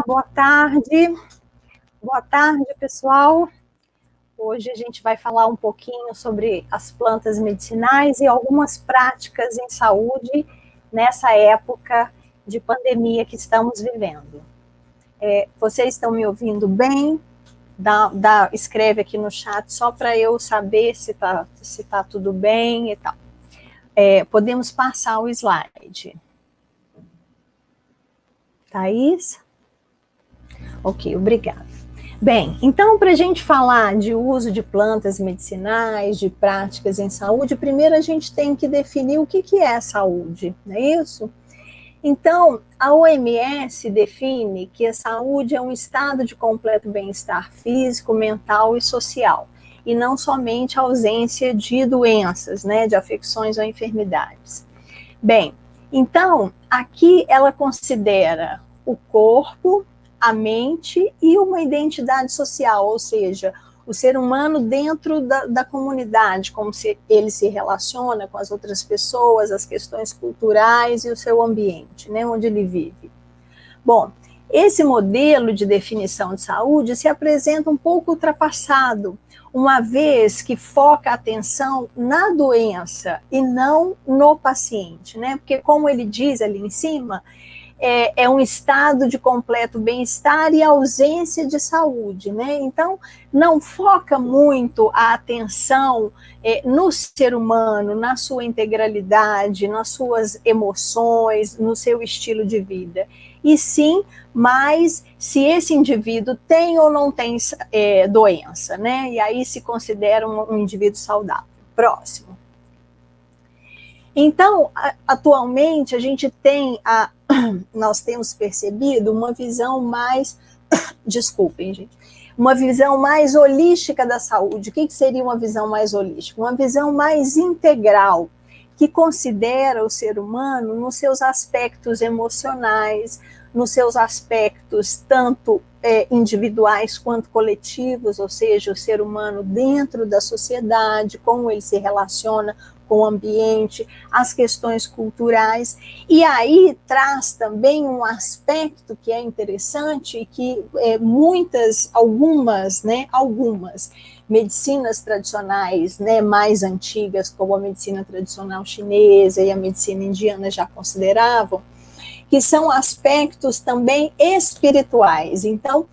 boa tarde. Boa tarde, pessoal. Hoje a gente vai falar um pouquinho sobre as plantas medicinais e algumas práticas em saúde nessa época de pandemia que estamos vivendo. Vocês estão me ouvindo bem? Escreve aqui no chat só para eu saber se tá tudo bem e tal. Podemos passar o slide. Thaís? Ok, obrigada. Bem, então, para a gente falar de uso de plantas medicinais, de práticas em saúde, primeiro a gente tem que definir o que é saúde, não é isso? Então, a OMS define que a saúde é um estado de completo bem-estar físico, mental e social, e não somente a ausência de doenças, né, de afecções ou enfermidades. Bem, então, aqui ela considera o corpo, a mente e uma identidade social, ou seja, o ser humano dentro da comunidade, como ele se relaciona com as outras pessoas, as questões culturais e o seu ambiente, né, onde ele vive. Bom, esse modelo de definição de saúde se apresenta um pouco ultrapassado, uma vez que foca a atenção na doença e não no paciente, né? Porque, como ele diz ali em cima, é um estado de completo bem-estar e ausência de saúde, né? Então, não foca muito a atenção no ser humano, na sua integralidade, nas suas emoções, no seu estilo de vida. E sim, mas se esse indivíduo tem ou não tem doença, né? E aí se considera um indivíduo saudável. Próximo. Então, atualmente, a gente tem nós temos percebido uma visão mais, desculpem, gente, uma visão mais holística da saúde. O que seria uma visão mais holística? Uma visão mais integral, que considera o ser humano nos seus aspectos emocionais, nos seus aspectos tanto individuais quanto coletivos, ou seja, o ser humano dentro da sociedade, como ele se relaciona com o ambiente, as questões culturais, e aí traz também um aspecto que é interessante e que algumas medicinas tradicionais, né, mais antigas, como a medicina tradicional chinesa e a medicina indiana já consideravam, que são aspectos também espirituais. Então,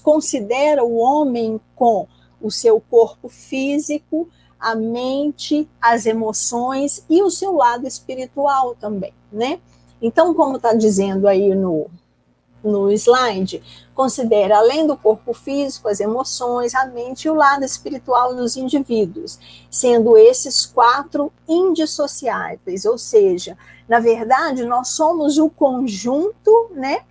considera o homem com o seu corpo físico, a mente, as emoções e o seu lado espiritual também, né? Então, como está dizendo aí no slide, considera além do corpo físico, as emoções, a mente e o lado espiritual dos indivíduos, sendo esses 4 indissociáveis, ou seja, na verdade, nós somos o conjunto, né,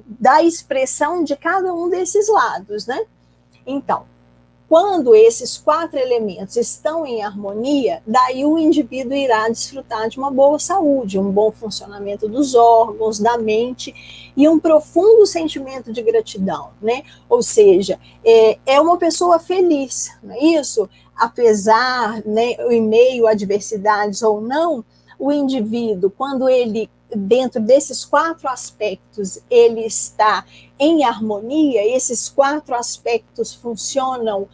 da expressão de cada um desses lados, né? Então, quando esses 4 elementos estão em harmonia, daí o indivíduo irá desfrutar de uma boa saúde, um bom funcionamento dos órgãos, da mente e um profundo sentimento de gratidão, né? Ou seja, é uma pessoa feliz, não é isso? Apesar, né, em meio a adversidades ou não, o indivíduo, quando ele, dentro desses 4 aspectos, ele está em harmonia, esses 4 aspectos funcionam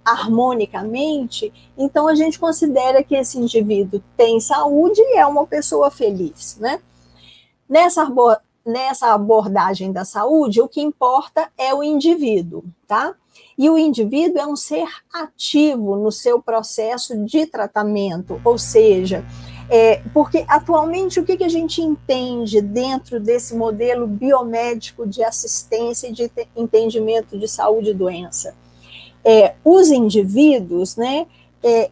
harmonicamente, então a gente considera que esse indivíduo tem saúde e é uma pessoa feliz, né? Nessa abordagem da saúde, o que importa é o indivíduo, tá? E o indivíduo é um ser ativo no seu processo de tratamento, ou seja, porque atualmente o que a gente entende dentro desse modelo biomédico de assistência e de entendimento de saúde e doença? Os indivíduos, né,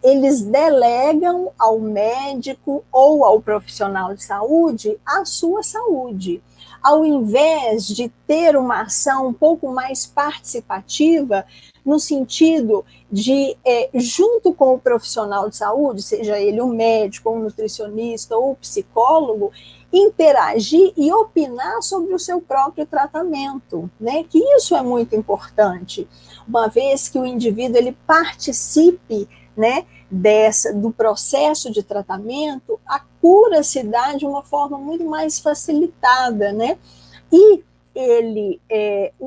eles delegam ao médico ou ao profissional de saúde a sua saúde. Ao invés de ter uma ação um pouco mais participativa, no sentido de, junto com o profissional de saúde, seja ele um médico, um nutricionista ou um psicólogo, interagir e opinar sobre o seu próprio tratamento, né? Que isso é muito importante, uma vez que o indivíduo ele participe, né, do processo de tratamento, a cura se dá de uma forma muito mais facilitada, né? E ele,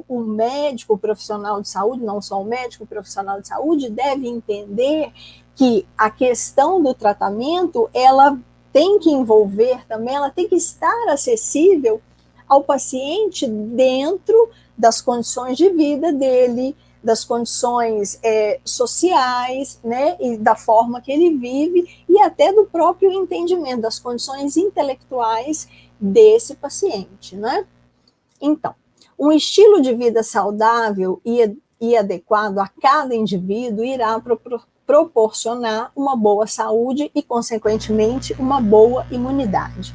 o médico, o profissional de saúde, não só o médico, o profissional de saúde, deve entender que a questão do tratamento, ela tem que envolver também, ela tem que estar acessível ao paciente dentro das condições de vida dele, das condições sociais, né, e da forma que ele vive, e até do próprio entendimento, das condições intelectuais desse paciente, né? Então, um estilo de vida saudável e adequado a cada indivíduo irá proporcionar uma boa saúde e, consequentemente, uma boa imunidade.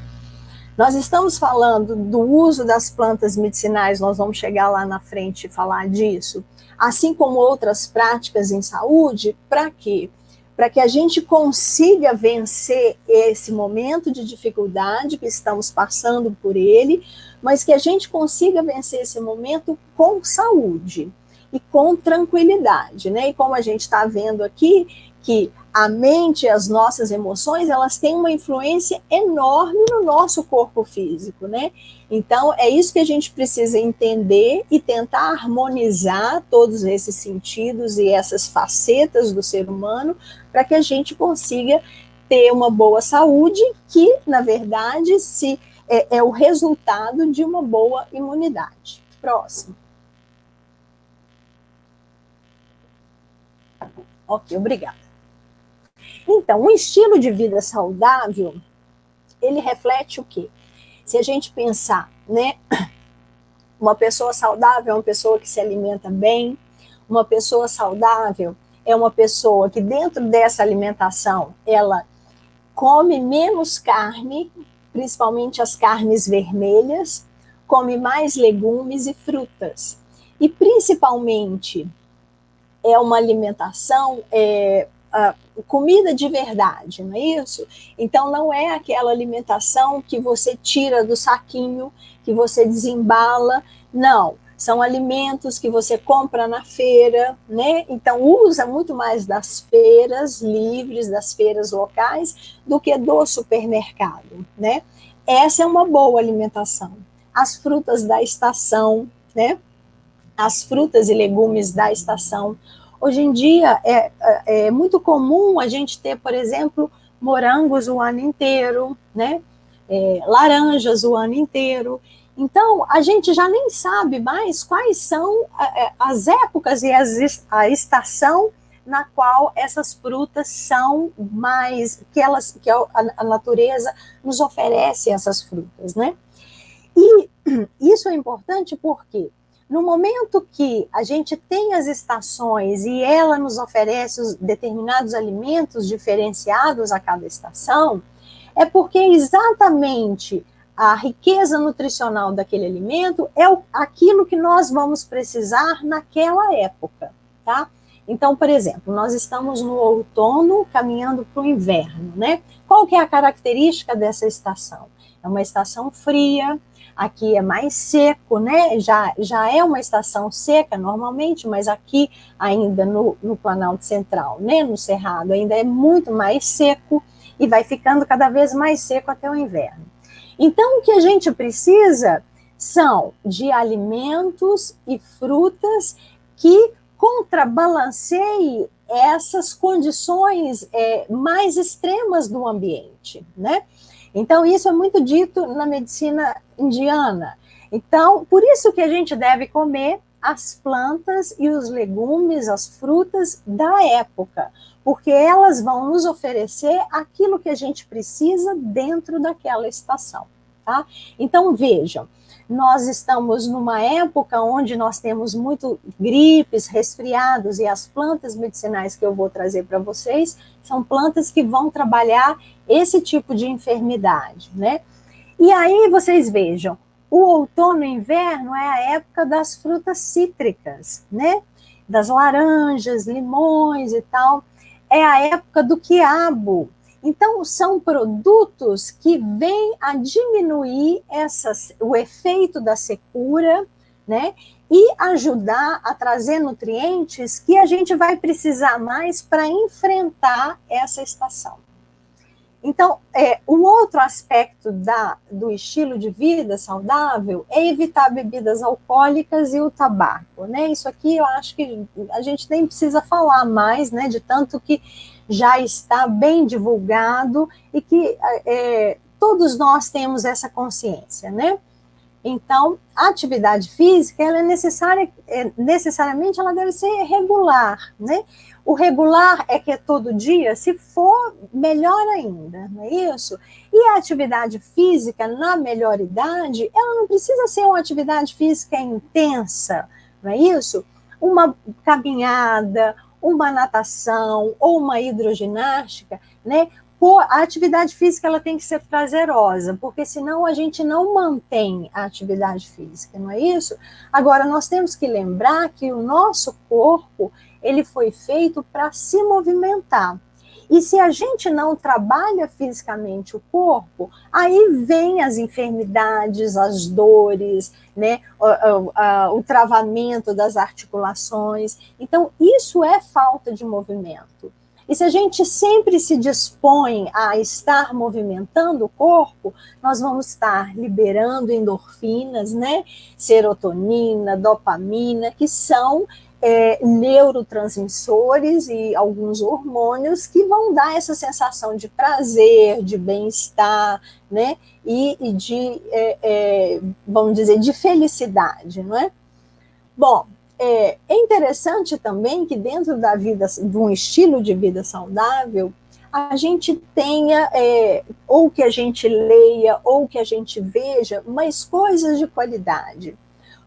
Nós estamos falando do uso das plantas medicinais, nós vamos chegar lá na frente e falar disso, assim como outras práticas em saúde, para quê? Para que a gente consiga vencer esse momento de dificuldade que estamos passando por ele, mas que a gente consiga vencer esse momento com saúde e com tranquilidade, né? E como a gente está vendo aqui, que a mente e as nossas emoções, elas têm uma influência enorme no nosso corpo físico, né? Então, é isso que a gente precisa entender e tentar harmonizar todos esses sentidos e essas facetas do ser humano para que a gente consiga ter uma boa saúde, que, na verdade, é o resultado de uma boa imunidade. Próximo. Ok, obrigada. Então, um estilo de vida saudável, ele reflete o quê? Se a gente pensar, né, uma pessoa saudável é uma pessoa que se alimenta bem, uma pessoa saudável é uma pessoa que dentro dessa alimentação, ela come menos carne, principalmente as carnes vermelhas, come mais legumes e frutas. E principalmente é uma alimentação, comida de verdade, não é isso? Então não é aquela alimentação que você tira do saquinho, que você desembala, não. São alimentos que você compra na feira, né? Então usa muito mais das feiras livres, das feiras locais, do que do supermercado, né? Essa é uma boa alimentação. As frutas da estação, né? As frutas e legumes da estação. Hoje em dia é muito comum a gente ter, por exemplo, morangos o ano inteiro, né? Laranjas o ano inteiro. Então, a gente já nem sabe mais quais são as épocas e a estação na qual essas frutas são mais, que a natureza nos oferece essas frutas, né? E isso é importante porque no momento que a gente tem as estações e ela nos oferece os determinados alimentos diferenciados a cada estação, é porque exatamente a riqueza nutricional daquele alimento é aquilo que nós vamos precisar naquela época, tá? Então, por exemplo, nós estamos no outono caminhando para o inverno, né? Qual que é a característica dessa estação? É uma estação fria, aqui é mais seco, né? Já é uma estação seca normalmente, mas aqui ainda no Planalto Central, né? No Cerrado, ainda é muito mais seco e vai ficando cada vez mais seco até o inverno. Então, o que a gente precisa são de alimentos e frutas que contrabalanceiem essas condições mais extremas do ambiente, né? Então, isso é muito dito na medicina indiana. Então, por isso que a gente deve comer as plantas e os legumes, as frutas da época, porque elas vão nos oferecer aquilo que a gente precisa dentro daquela estação, tá? Então, vejam, nós estamos numa época onde nós temos muito gripes, resfriados, e as plantas medicinais que eu vou trazer para vocês são plantas que vão trabalhar esse tipo de enfermidade, né? E aí vocês vejam, o outono e inverno é a época das frutas cítricas, né? Das laranjas, limões e tal. É a época do quiabo. Então, são produtos que vêm a diminuir o efeito da secura, né? E ajudar a trazer nutrientes que a gente vai precisar mais para enfrentar essa estação. Então, um outro aspecto do estilo de vida saudável é evitar bebidas alcoólicas e o tabaco, né? Isso aqui eu acho que a gente nem precisa falar mais, né? De tanto que já está bem divulgado e que todos nós temos essa consciência, né? Então, a atividade física, ela é necessária, necessariamente ela deve ser regular, né? O regular é que é todo dia, se for, melhor ainda, não é isso? E a atividade física, na melhor idade, ela não precisa ser uma atividade física intensa, não é isso? Uma caminhada, uma natação ou uma hidroginástica, né? A atividade física ela tem que ser prazerosa, porque senão a gente não mantém a atividade física, não é isso? Agora, nós temos que lembrar que o nosso corpo, ele foi feito para se movimentar. E se a gente não trabalha fisicamente o corpo, aí vem as enfermidades, as dores, né, o travamento das articulações. Então, isso é falta de movimento. E se a gente sempre se dispõe a estar movimentando o corpo, nós vamos estar liberando endorfinas, né? Serotonina, dopamina, que são neurotransmissores e alguns hormônios que vão dar essa sensação de prazer, de bem-estar, né? E de, vamos dizer, de felicidade, não é? Bom, é interessante também que dentro da vida, de um estilo de vida saudável, a gente tenha, ou que a gente leia, ou que a gente veja, mais coisas de qualidade.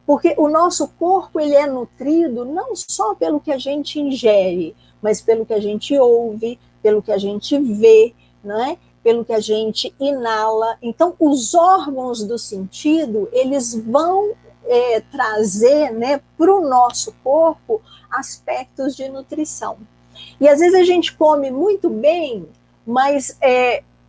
Porque o nosso corpo ele é nutrido não só pelo que a gente ingere, mas pelo que a gente ouve, pelo que a gente vê, né? Pelo que a gente inala. Então, os órgãos do sentido, eles vão trazer, né, para o nosso corpo aspectos de nutrição. E às vezes a gente come muito bem, mas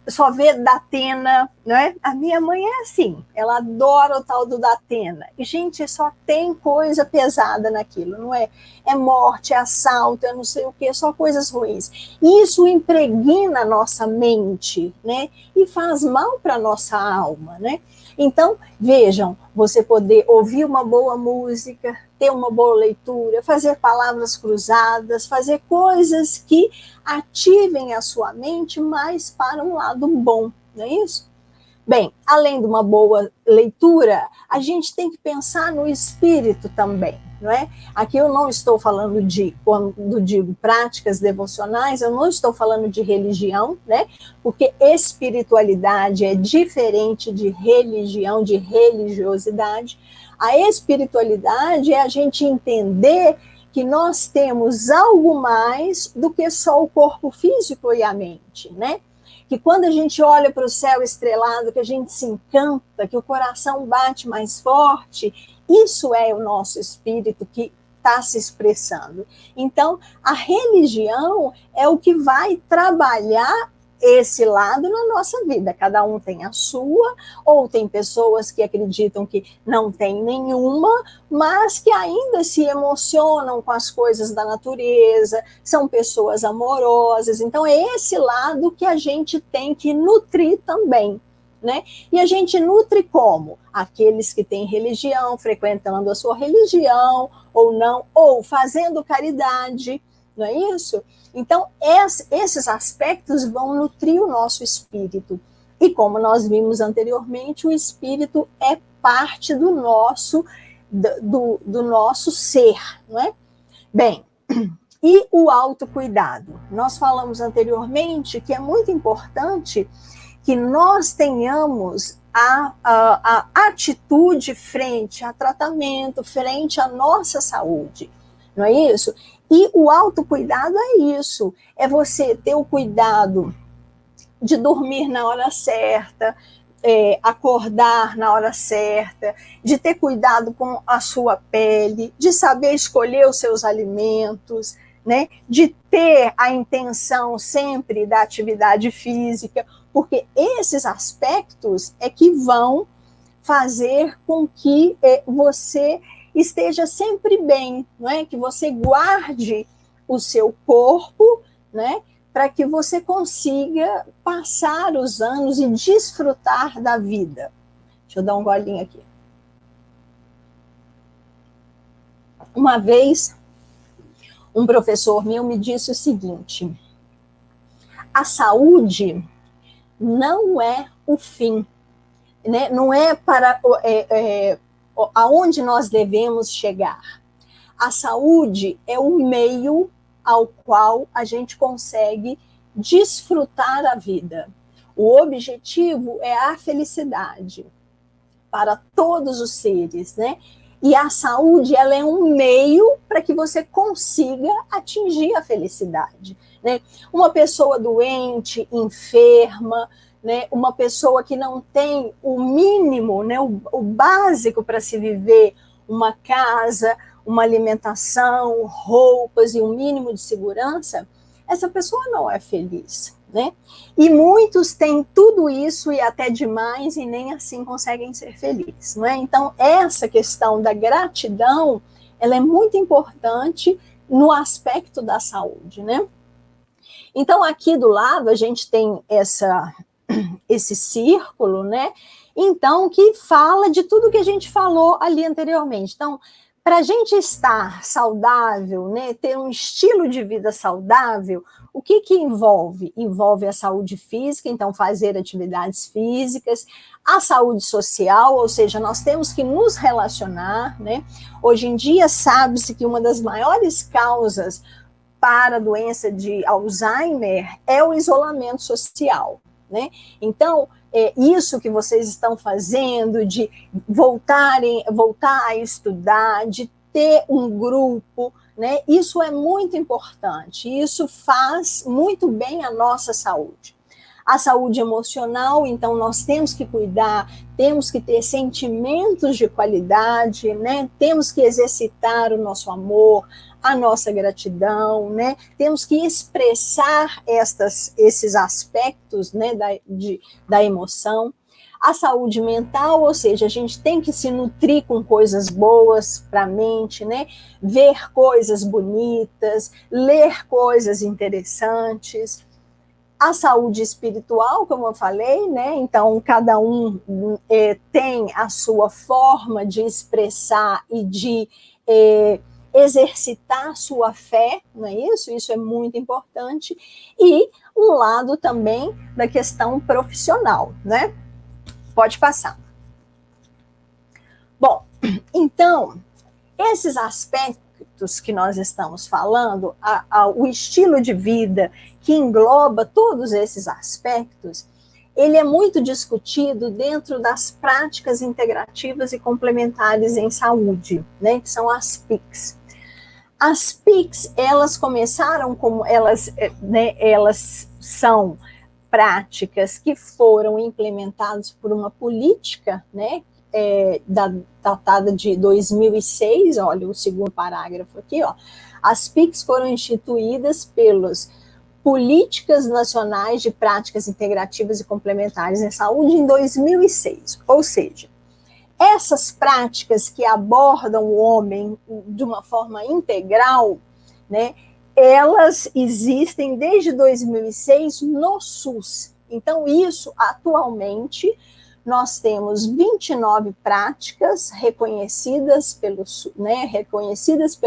só vê Datena, né? A minha mãe é assim, ela adora o tal do Datena. E, gente, só tem coisa pesada naquilo, não é? É morte, é assalto, é não sei o quê, só coisas ruins. E isso impregna a nossa mente, né? E faz mal para a nossa alma, né? Então, vejam, você poder ouvir uma boa música, ter uma boa leitura, fazer palavras cruzadas, fazer coisas que ativem a sua mente mais para um lado bom, não é isso? Bem, além de uma boa leitura, a gente tem que pensar no espírito também, não é? Aqui eu não estou falando de, quando digo práticas devocionais, eu não estou falando de religião, né? Porque espiritualidade é diferente de religião, de religiosidade. A espiritualidade é a gente entender que nós temos algo mais do que só o corpo físico e a mente, né? Que quando a gente olha para o céu estrelado, que a gente se encanta, que o coração bate mais forte, isso é o nosso espírito que está se expressando. Então, a religião é o que vai trabalhar esse lado na nossa vida. Cada um tem a sua, ou tem pessoas que acreditam que não tem nenhuma, mas que ainda se emocionam com as coisas da natureza, são pessoas amorosas. Então, é esse lado que a gente tem que nutrir também, né? E a gente nutre como? Aqueles que têm religião, frequentando a sua religião, ou não, ou fazendo caridade, não é isso? Então, esses aspectos vão nutrir o nosso espírito. E como nós vimos anteriormente, o espírito é parte do nosso ser, não é? Bem, e o autocuidado? Nós falamos anteriormente que é muito importante que nós tenhamos a atitude frente a tratamento, frente à nossa saúde, não é isso? E o autocuidado é isso, é você ter o cuidado de dormir na hora certa, acordar na hora certa, de ter cuidado com a sua pele, de saber escolher os seus alimentos, né? De ter a intenção sempre da atividade física, porque esses aspectos é que vão fazer com que você esteja sempre bem, não é? Que você guarde o seu corpo, né? para que você consiga passar os anos e desfrutar da vida. Deixa eu dar um golinho aqui. Uma vez, um professor meu me disse o seguinte: a saúde não é o fim, né? Não é para aonde nós devemos chegar. A saúde é o meio ao qual a gente consegue desfrutar a vida. O objetivo é a felicidade para todos os seres, né? E a saúde, ela é um meio para que você consiga atingir a felicidade, né? Uma pessoa doente, enferma, né? Uma pessoa que não tem o mínimo, né? O básico para se viver, uma casa, uma alimentação, roupas e um mínimo de segurança, essa pessoa não é feliz, né? E muitos têm tudo isso e até demais e nem assim conseguem ser felizes, não é? Então, essa questão da gratidão, ela é muito importante no aspecto da saúde, né? Então, aqui do lado, a gente tem esse círculo, né? Então, que fala de tudo que a gente falou ali anteriormente. Então, para a gente estar saudável, né, ter um estilo de vida saudável, o que envolve? Envolve a saúde física, então fazer atividades físicas, a saúde social, ou seja, nós temos que nos relacionar, né? Hoje em dia sabe-se que uma das maiores causas para a doença de Alzheimer é o isolamento social, né? Então, isso que vocês estão fazendo, de voltar a estudar, de ter um grupo, né? Isso é muito importante, isso faz muito bem à nossa saúde. A saúde emocional, então, nós temos que cuidar, temos que ter sentimentos de qualidade, né? Temos que exercitar o nosso amor, a nossa gratidão, né? Temos que expressar esses aspectos, né, da emoção. A saúde mental, ou seja, a gente tem que se nutrir com coisas boas para a mente, né? Ver coisas bonitas, ler coisas interessantes. A saúde espiritual, como eu falei, né? Então, cada um tem a sua forma de expressar e de exercitar sua fé, não é isso? Isso é muito importante. E um lado também da questão profissional, né? Pode passar. Bom, então, esses aspectos que nós estamos falando, o estilo de vida que engloba todos esses aspectos, ele é muito discutido dentro das práticas integrativas e complementares em saúde, né, que são as PICs. As PICs, elas começaram como elas são práticas que foram implementadas por uma política, né, datada de 2006, olha o segundo parágrafo aqui, ó. As PICs foram instituídas pelas Políticas Nacionais de Práticas Integrativas e Complementares em Saúde em 2006, ou seja, essas práticas que abordam o homem de uma forma integral, né, elas existem desde 2006 no SUS. Então, isso, atualmente, nós temos 29 práticas reconhecidas pelo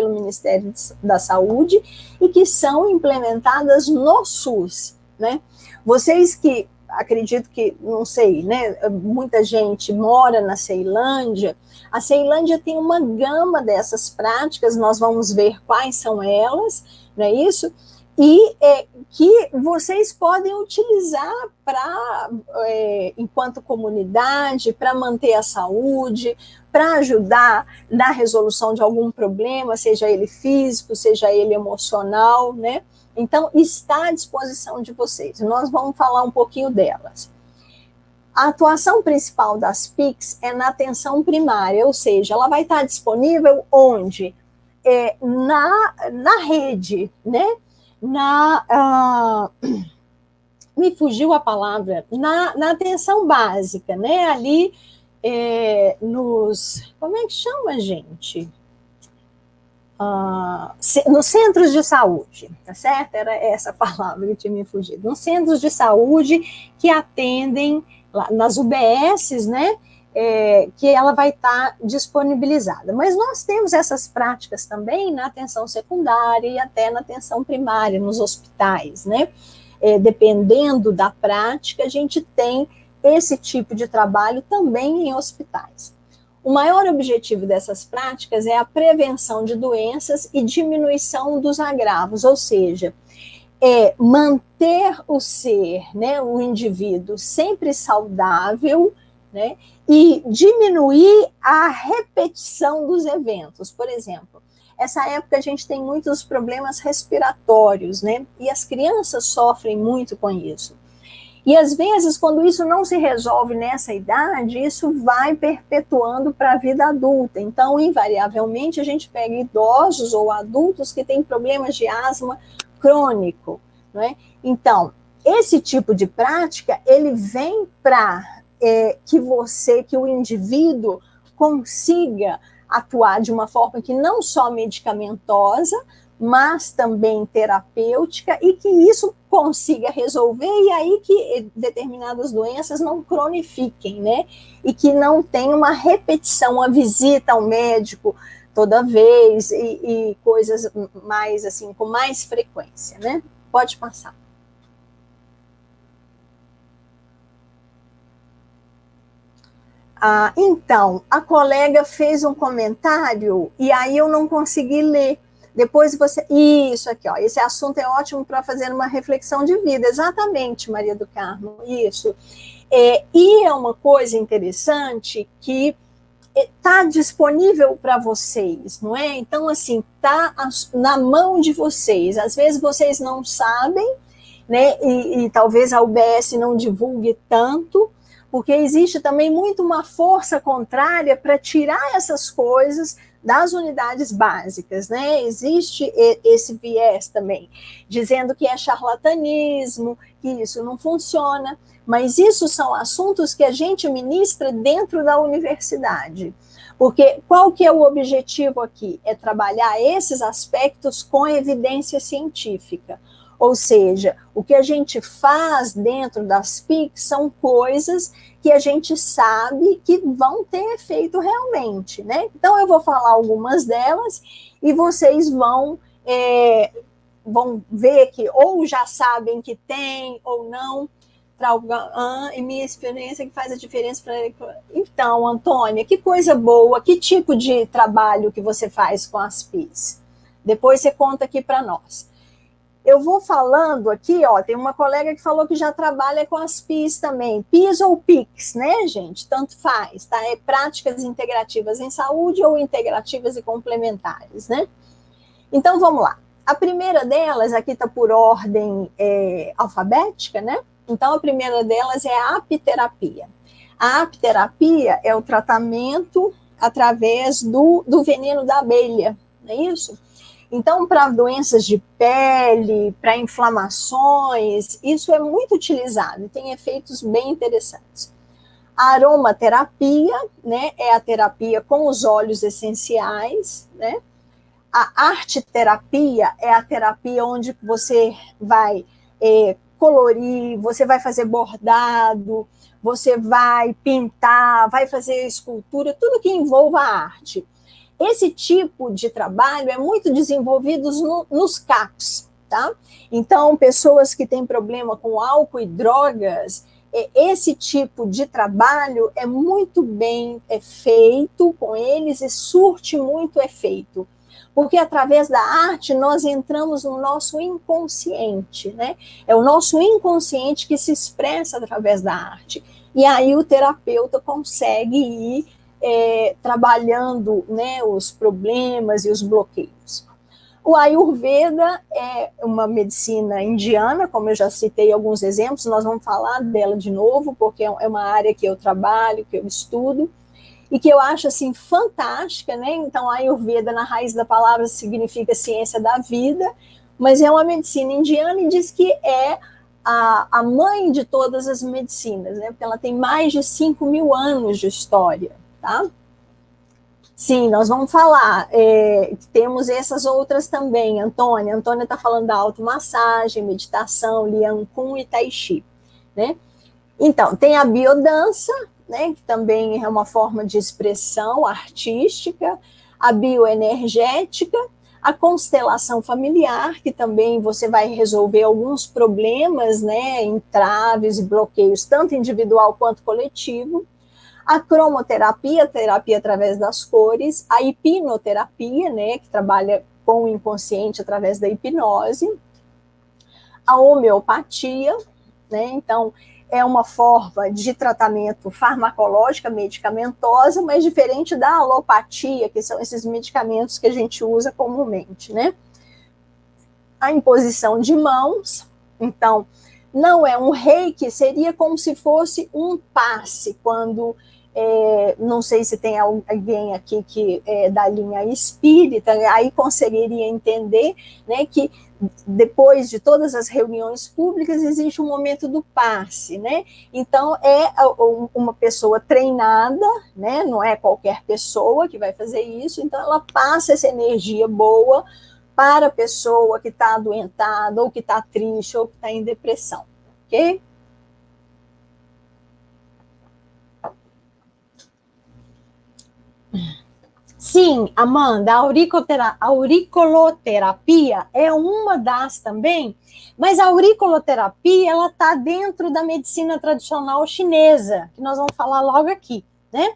Ministério da Saúde e que são implementadas no SUS, né? Vocês que acredito que, não sei, né, muita gente mora na Ceilândia, a Ceilândia tem uma gama dessas práticas, nós vamos ver quais são elas, não é isso? E que vocês podem utilizar enquanto comunidade, para manter a saúde, para ajudar na resolução de algum problema, seja ele físico, seja ele emocional, né? Então, está à disposição de vocês. Nós vamos falar um pouquinho delas. A atuação principal das PICs é na atenção primária, ou seja, ela vai estar disponível onde? Na rede, né? Me fugiu a palavra, na atenção básica, né? Ali como é que chama, gente? nos centros de saúde, tá certo? Era essa palavra que tinha me fugido. Nos centros de saúde que atendem lá, nas UBSs, né? Que ela vai estar disponibilizada. Mas nós temos essas práticas também na atenção secundária e até na atenção primária, nos hospitais, né? Dependendo da prática, a gente tem esse tipo de trabalho também em hospitais. O maior objetivo dessas práticas é a prevenção de doenças e diminuição dos agravos, ou seja, manter o ser, né, o indivíduo sempre saudável, né, e diminuir a repetição dos eventos. Por exemplo, essa época a gente tem muitos problemas respiratórios, né, e as crianças sofrem muito com isso. E às vezes, quando isso não se resolve nessa idade, isso vai perpetuando para a vida adulta. Então, invariavelmente, a gente pega idosos ou adultos que têm problemas de asma crônico, não é? Então, esse tipo de prática, ele vem para que o indivíduo consiga atuar de uma forma que não só medicamentosa, mas também terapêutica, e que isso consiga resolver, e aí que determinadas doenças não cronifiquem, né? E que não tenha uma repetição, uma visita ao médico toda vez, e coisas mais assim, com mais frequência, né? Pode passar. Então, a colega fez um comentário e aí eu não consegui ler. Depois você. Isso aqui, ó. Esse assunto é ótimo para fazer uma reflexão de vida. Exatamente, Maria do Carmo. Isso. E é uma coisa interessante que está disponível para vocês, não é? Então, assim, está na mão de vocês. Às vezes vocês não sabem, né? E talvez a UBS não divulgue tanto, porque existe também muito uma força contrária para tirar essas coisas das unidades básicas, né? Existe esse viés também, dizendo que é charlatanismo, que isso não funciona, mas isso são assuntos que a gente ministra dentro da universidade. Porque qual que é o objetivo aqui? É trabalhar esses aspectos com evidência científica. Ou seja, o que a gente faz dentro das PICs são coisas que a gente sabe que vão ter efeito realmente, né? Então, eu vou falar algumas delas e vocês vão ver que ou já sabem que tem ou não. E minha experiência que faz a diferença para ele. Então, Antônia, que coisa boa, que tipo de trabalho que você faz com as PIs? Depois você conta aqui para nós. Eu vou falando aqui, ó, tem uma colega que falou que já trabalha com as PIs também, PIs ou PICs, né, gente? Tanto faz, tá? É práticas integrativas em saúde ou integrativas e complementares, né? Então, vamos lá. A primeira delas, aqui está por ordem alfabética, né? Então, a primeira delas é a apiterapia. A apiterapia é o tratamento através do veneno da abelha, não é isso? Então, para doenças de pele, para inflamações, isso é muito utilizado e tem efeitos bem interessantes. A aromaterapia, né, é a terapia com os óleos essenciais, né? A arte-terapia é a terapia onde você vai colorir, você vai fazer bordado, você vai pintar, vai fazer escultura, tudo que envolva a arte. Esse tipo de trabalho é muito desenvolvido nos CAPs, tá? Então, pessoas que têm problema com álcool e drogas, esse tipo de trabalho é muito bem feito com eles e surte muito efeito. Porque através da arte nós entramos no nosso inconsciente, né? É o nosso inconsciente que se expressa através da arte. E aí o terapeuta consegue ir trabalhando, né, os problemas e os bloqueios. O Ayurveda é uma medicina indiana, como eu já citei alguns exemplos, nós vamos falar dela de novo, porque é uma área que eu trabalho, que eu estudo, e que eu acho assim fantástica, né? Então, a Ayurveda, na raiz da palavra, significa ciência da vida, mas é uma medicina indiana e diz que é a mãe de todas as medicinas, né? Porque ela tem mais de 5.000 anos de história, tá? Sim, nós vamos falar. Temos essas outras também, Antônia. Antônia está falando da automassagem, meditação, Liang Kun e Tai Chi, né? Então, tem a biodança, né, que também é uma forma de expressão artística, a bioenergética, a constelação familiar, que também você vai resolver alguns problemas, né, entraves e bloqueios, tanto individual quanto coletivo, a cromoterapia, terapia através das cores, a hipnoterapia, né, que trabalha com o inconsciente através da hipnose, a homeopatia, né, então é uma forma de tratamento farmacológica, medicamentosa, mas diferente da alopatia, que são esses medicamentos que a gente usa comumente, né? A imposição de mãos, então, não é um reiki, seria como se fosse um passe, quando, não sei se tem alguém aqui que é da linha espírita, aí conseguiria entender, né, que depois de todas as reuniões públicas, existe um momento do passe, né? Então, é uma pessoa treinada, né? Não é qualquer pessoa que vai fazer isso, então ela passa essa energia boa para a pessoa que está adoentada, ou que está triste, ou que está em depressão, ok? Sim, Amanda, a auricoloterapia é uma das também, mas a auricoloterapia, ela está dentro da medicina tradicional chinesa, que nós vamos falar logo aqui, né?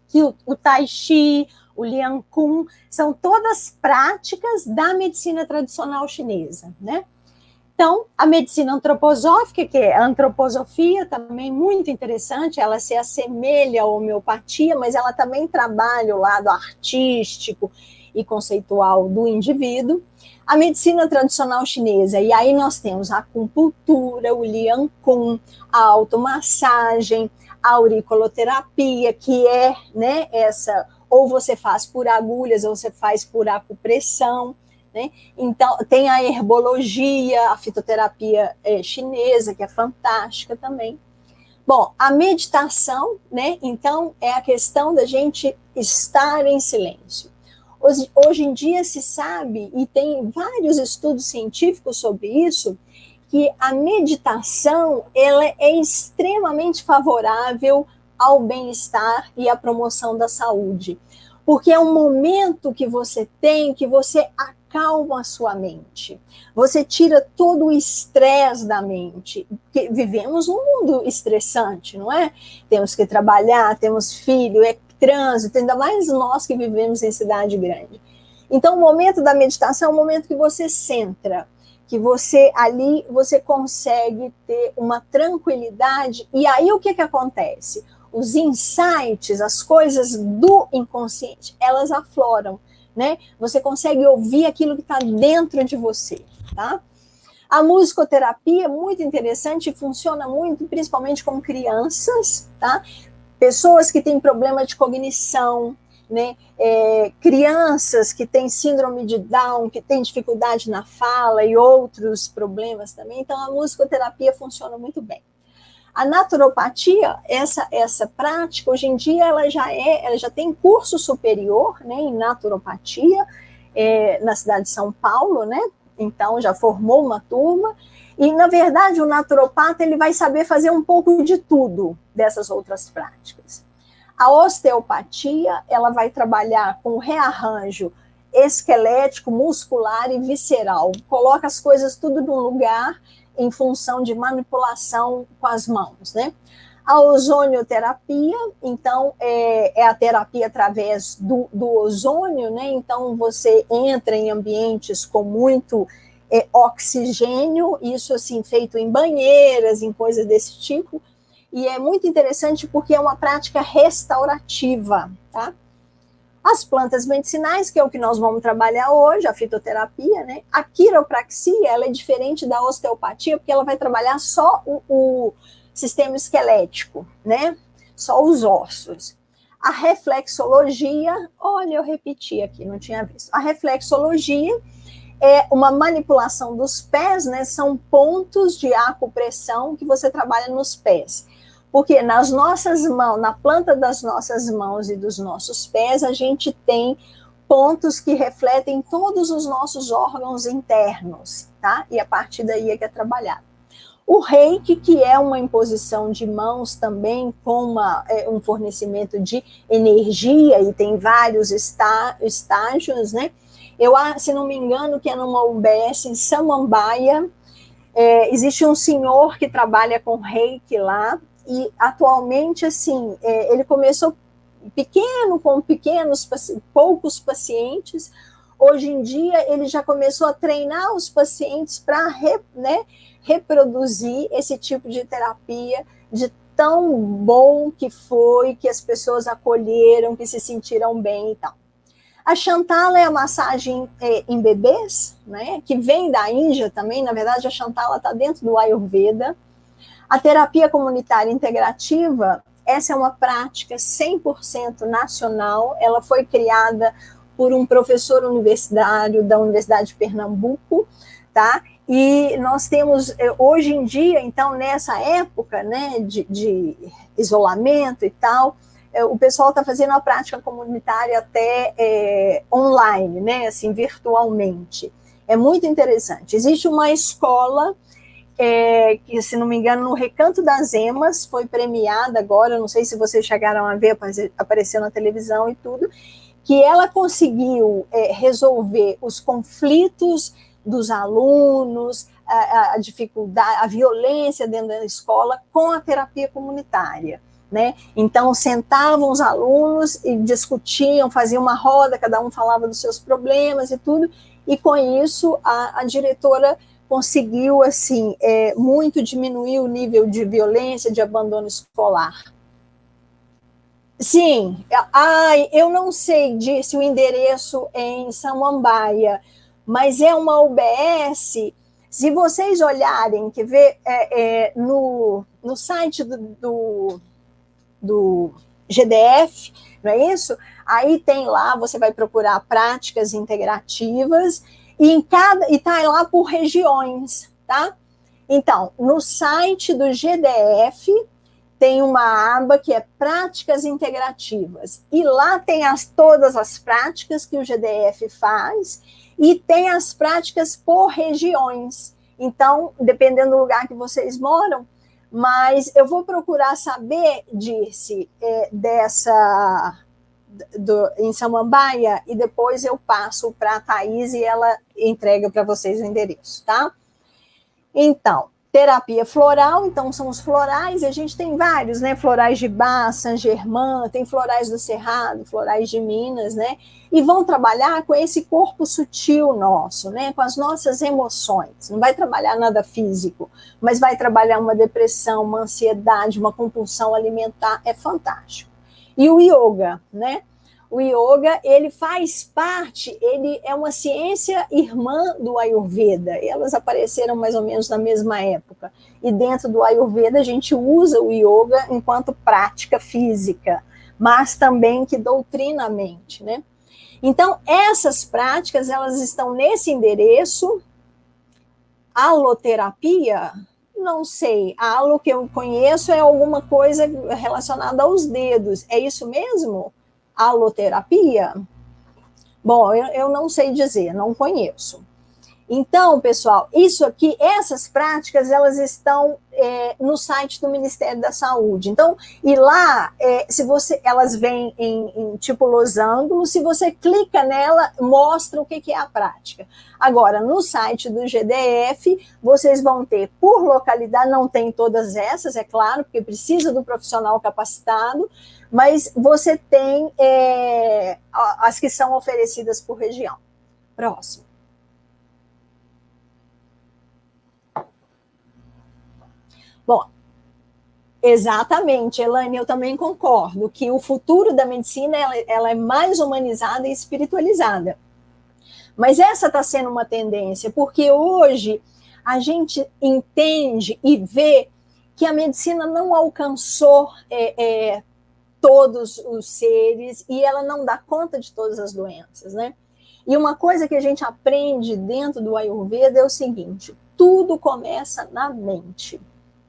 Que o Tai Chi, o Liang Kun, são todas práticas da medicina tradicional chinesa, né? Então, a medicina antroposófica, que é a antroposofia, também muito interessante, ela se assemelha à homeopatia, mas ela também trabalha o lado artístico e conceitual do indivíduo. A medicina tradicional chinesa, e aí nós temos a acupuntura, o Liang Kun, a automassagem, a auricoloterapia, que é, né, essa, ou você faz por agulhas, ou você faz por acupressão, né? Então, tem a herbologia, a fitoterapia chinesa, que é fantástica também. Bom, a meditação, né? Então, é a questão da gente estar em silêncio. Hoje em dia se sabe, e tem vários estudos científicos sobre isso, que a meditação ela é extremamente favorável ao bem-estar e à promoção da saúde. Porque é um momento que você tem, que você acalma a sua mente. Você tira todo o estresse da mente. Porque vivemos um mundo estressante, não é? Temos que trabalhar, temos filho, é trânsito, ainda mais nós que vivemos em cidade grande. Então, o momento da meditação é o momento que você centra, que você ali, você consegue ter uma tranquilidade, e aí o que acontece? Os insights, as coisas do inconsciente, elas afloram, né? Você consegue ouvir aquilo que está dentro de você, tá? A musicoterapia é muito interessante, funciona muito, principalmente com crianças, tá? Pessoas que têm problema de cognição, né? Crianças que têm síndrome de Down, que têm dificuldade na fala e outros problemas também. Então, a musicoterapia funciona muito bem. A naturopatia, essa prática, hoje em dia, ela já tem curso superior, né, em naturopatia, na cidade de São Paulo, né? Então, já formou uma turma. E, na verdade, o naturopata ele vai saber fazer um pouco de tudo dessas outras práticas. A osteopatia, ela vai trabalhar com rearranjo esquelético, muscular e visceral. Coloca as coisas tudo num lugar em função de manipulação com as mãos, né? A ozonioterapia, então, é a terapia através do ozônio, né? Então, você entra em ambientes com muito oxigênio, isso, assim, feito em banheiras, em coisas desse tipo, e é muito interessante porque é uma prática restaurativa, tá? As plantas medicinais, que é o que nós vamos trabalhar hoje, a fitoterapia, né? A quiropraxia, ela é diferente da osteopatia, porque ela vai trabalhar só o sistema esquelético, né? Só os ossos. A reflexologia, olha, eu repeti aqui, não tinha visto. A reflexologia é uma manipulação dos pés, né? São pontos de acupressão que você trabalha nos pés. Porque nas nossas mãos, na planta das nossas mãos e dos nossos pés, a gente tem pontos que refletem todos os nossos órgãos internos, tá? E a partir daí é que é trabalhado. O reiki, que é uma imposição de mãos também com um fornecimento de energia, e tem vários estágios, né? Eu, se não me engano, que é numa UBS em Samambaia, existe um senhor que trabalha com reiki lá, e atualmente, assim, ele começou pequeno, com poucos pacientes. Hoje em dia, ele já começou a treinar os pacientes para reproduzir esse tipo de terapia, de tão bom que foi, que as pessoas acolheram, que se sentiram bem e tal. A Shantala é a massagem em bebês, né, que vem da Índia também. Na verdade, a Shantala está dentro do Ayurveda. A terapia comunitária integrativa, essa é uma prática 100% nacional. Ela foi criada por um professor universitário da Universidade de Pernambuco, tá? E nós temos, hoje em dia, então, nessa época, né, de isolamento e tal, o pessoal está fazendo a prática comunitária até online, né, assim, virtualmente. É muito interessante. Existe uma escola que, se não me engano, no Recanto das Emas, foi premiada agora, não sei se vocês chegaram a ver, apareceu na televisão e tudo, que ela conseguiu resolver os conflitos dos alunos, a dificuldade, a violência dentro da escola com a terapia comunitária, né? Então, sentavam os alunos e discutiam, faziam uma roda, cada um falava dos seus problemas e tudo, e com isso a diretora conseguiu, assim, muito diminuir o nível de violência, de abandono escolar. Sim, eu não sei se o endereço é em Samambaia, mas é uma UBS. Se vocês olharem, quer ver, no site do GDF, não é isso? Aí tem lá, você vai procurar práticas integrativas, e está lá por regiões, tá? Então, no site do GDF, tem uma aba que é práticas integrativas, e lá tem todas as práticas que o GDF faz, e tem as práticas por regiões. Então, dependendo do lugar que vocês moram, mas eu vou procurar saber, Dirce, em Samambaia, e depois eu passo para a Thaís e ela entrega para vocês o endereço, tá? Então, terapia floral, então são os florais, e a gente tem vários, né? Florais de Bach, Saint-Germain, tem florais do Cerrado, florais de Minas, né? E vão trabalhar com esse corpo sutil nosso, né? Com as nossas emoções. Não vai trabalhar nada físico, mas vai trabalhar uma depressão, uma ansiedade, uma compulsão alimentar, é fantástico. E o yoga, né? O yoga, ele faz parte, ele é uma ciência irmã do Ayurveda. Elas apareceram mais ou menos na mesma época. E dentro do Ayurveda, a gente usa o yoga enquanto prática física, mas também que doutrina a mente, né? Então, essas práticas, elas estão nesse endereço. Aloterapia, não sei. A alo que eu conheço é alguma coisa relacionada aos dedos. É isso mesmo? Aloterapia? Bom, eu não sei dizer, não conheço. Então, pessoal, isso aqui, essas práticas, elas estão no site do Ministério da Saúde. Então, e lá, elas vêm em tipo losango, se você clica nela, mostra o que é a prática. Agora, no site do GDF, vocês vão ter por localidade, não tem todas essas, é claro, porque precisa do profissional capacitado, mas você tem as que são oferecidas por região. Próximo. Bom, exatamente, Elaine, eu também concordo que o futuro da medicina ela é mais humanizada e espiritualizada. Mas essa está sendo uma tendência, porque hoje a gente entende e vê que a medicina não alcançou todos os seres e ela não dá conta de todas as doenças, né? E uma coisa que a gente aprende dentro do Ayurveda é o seguinte: tudo começa na mente.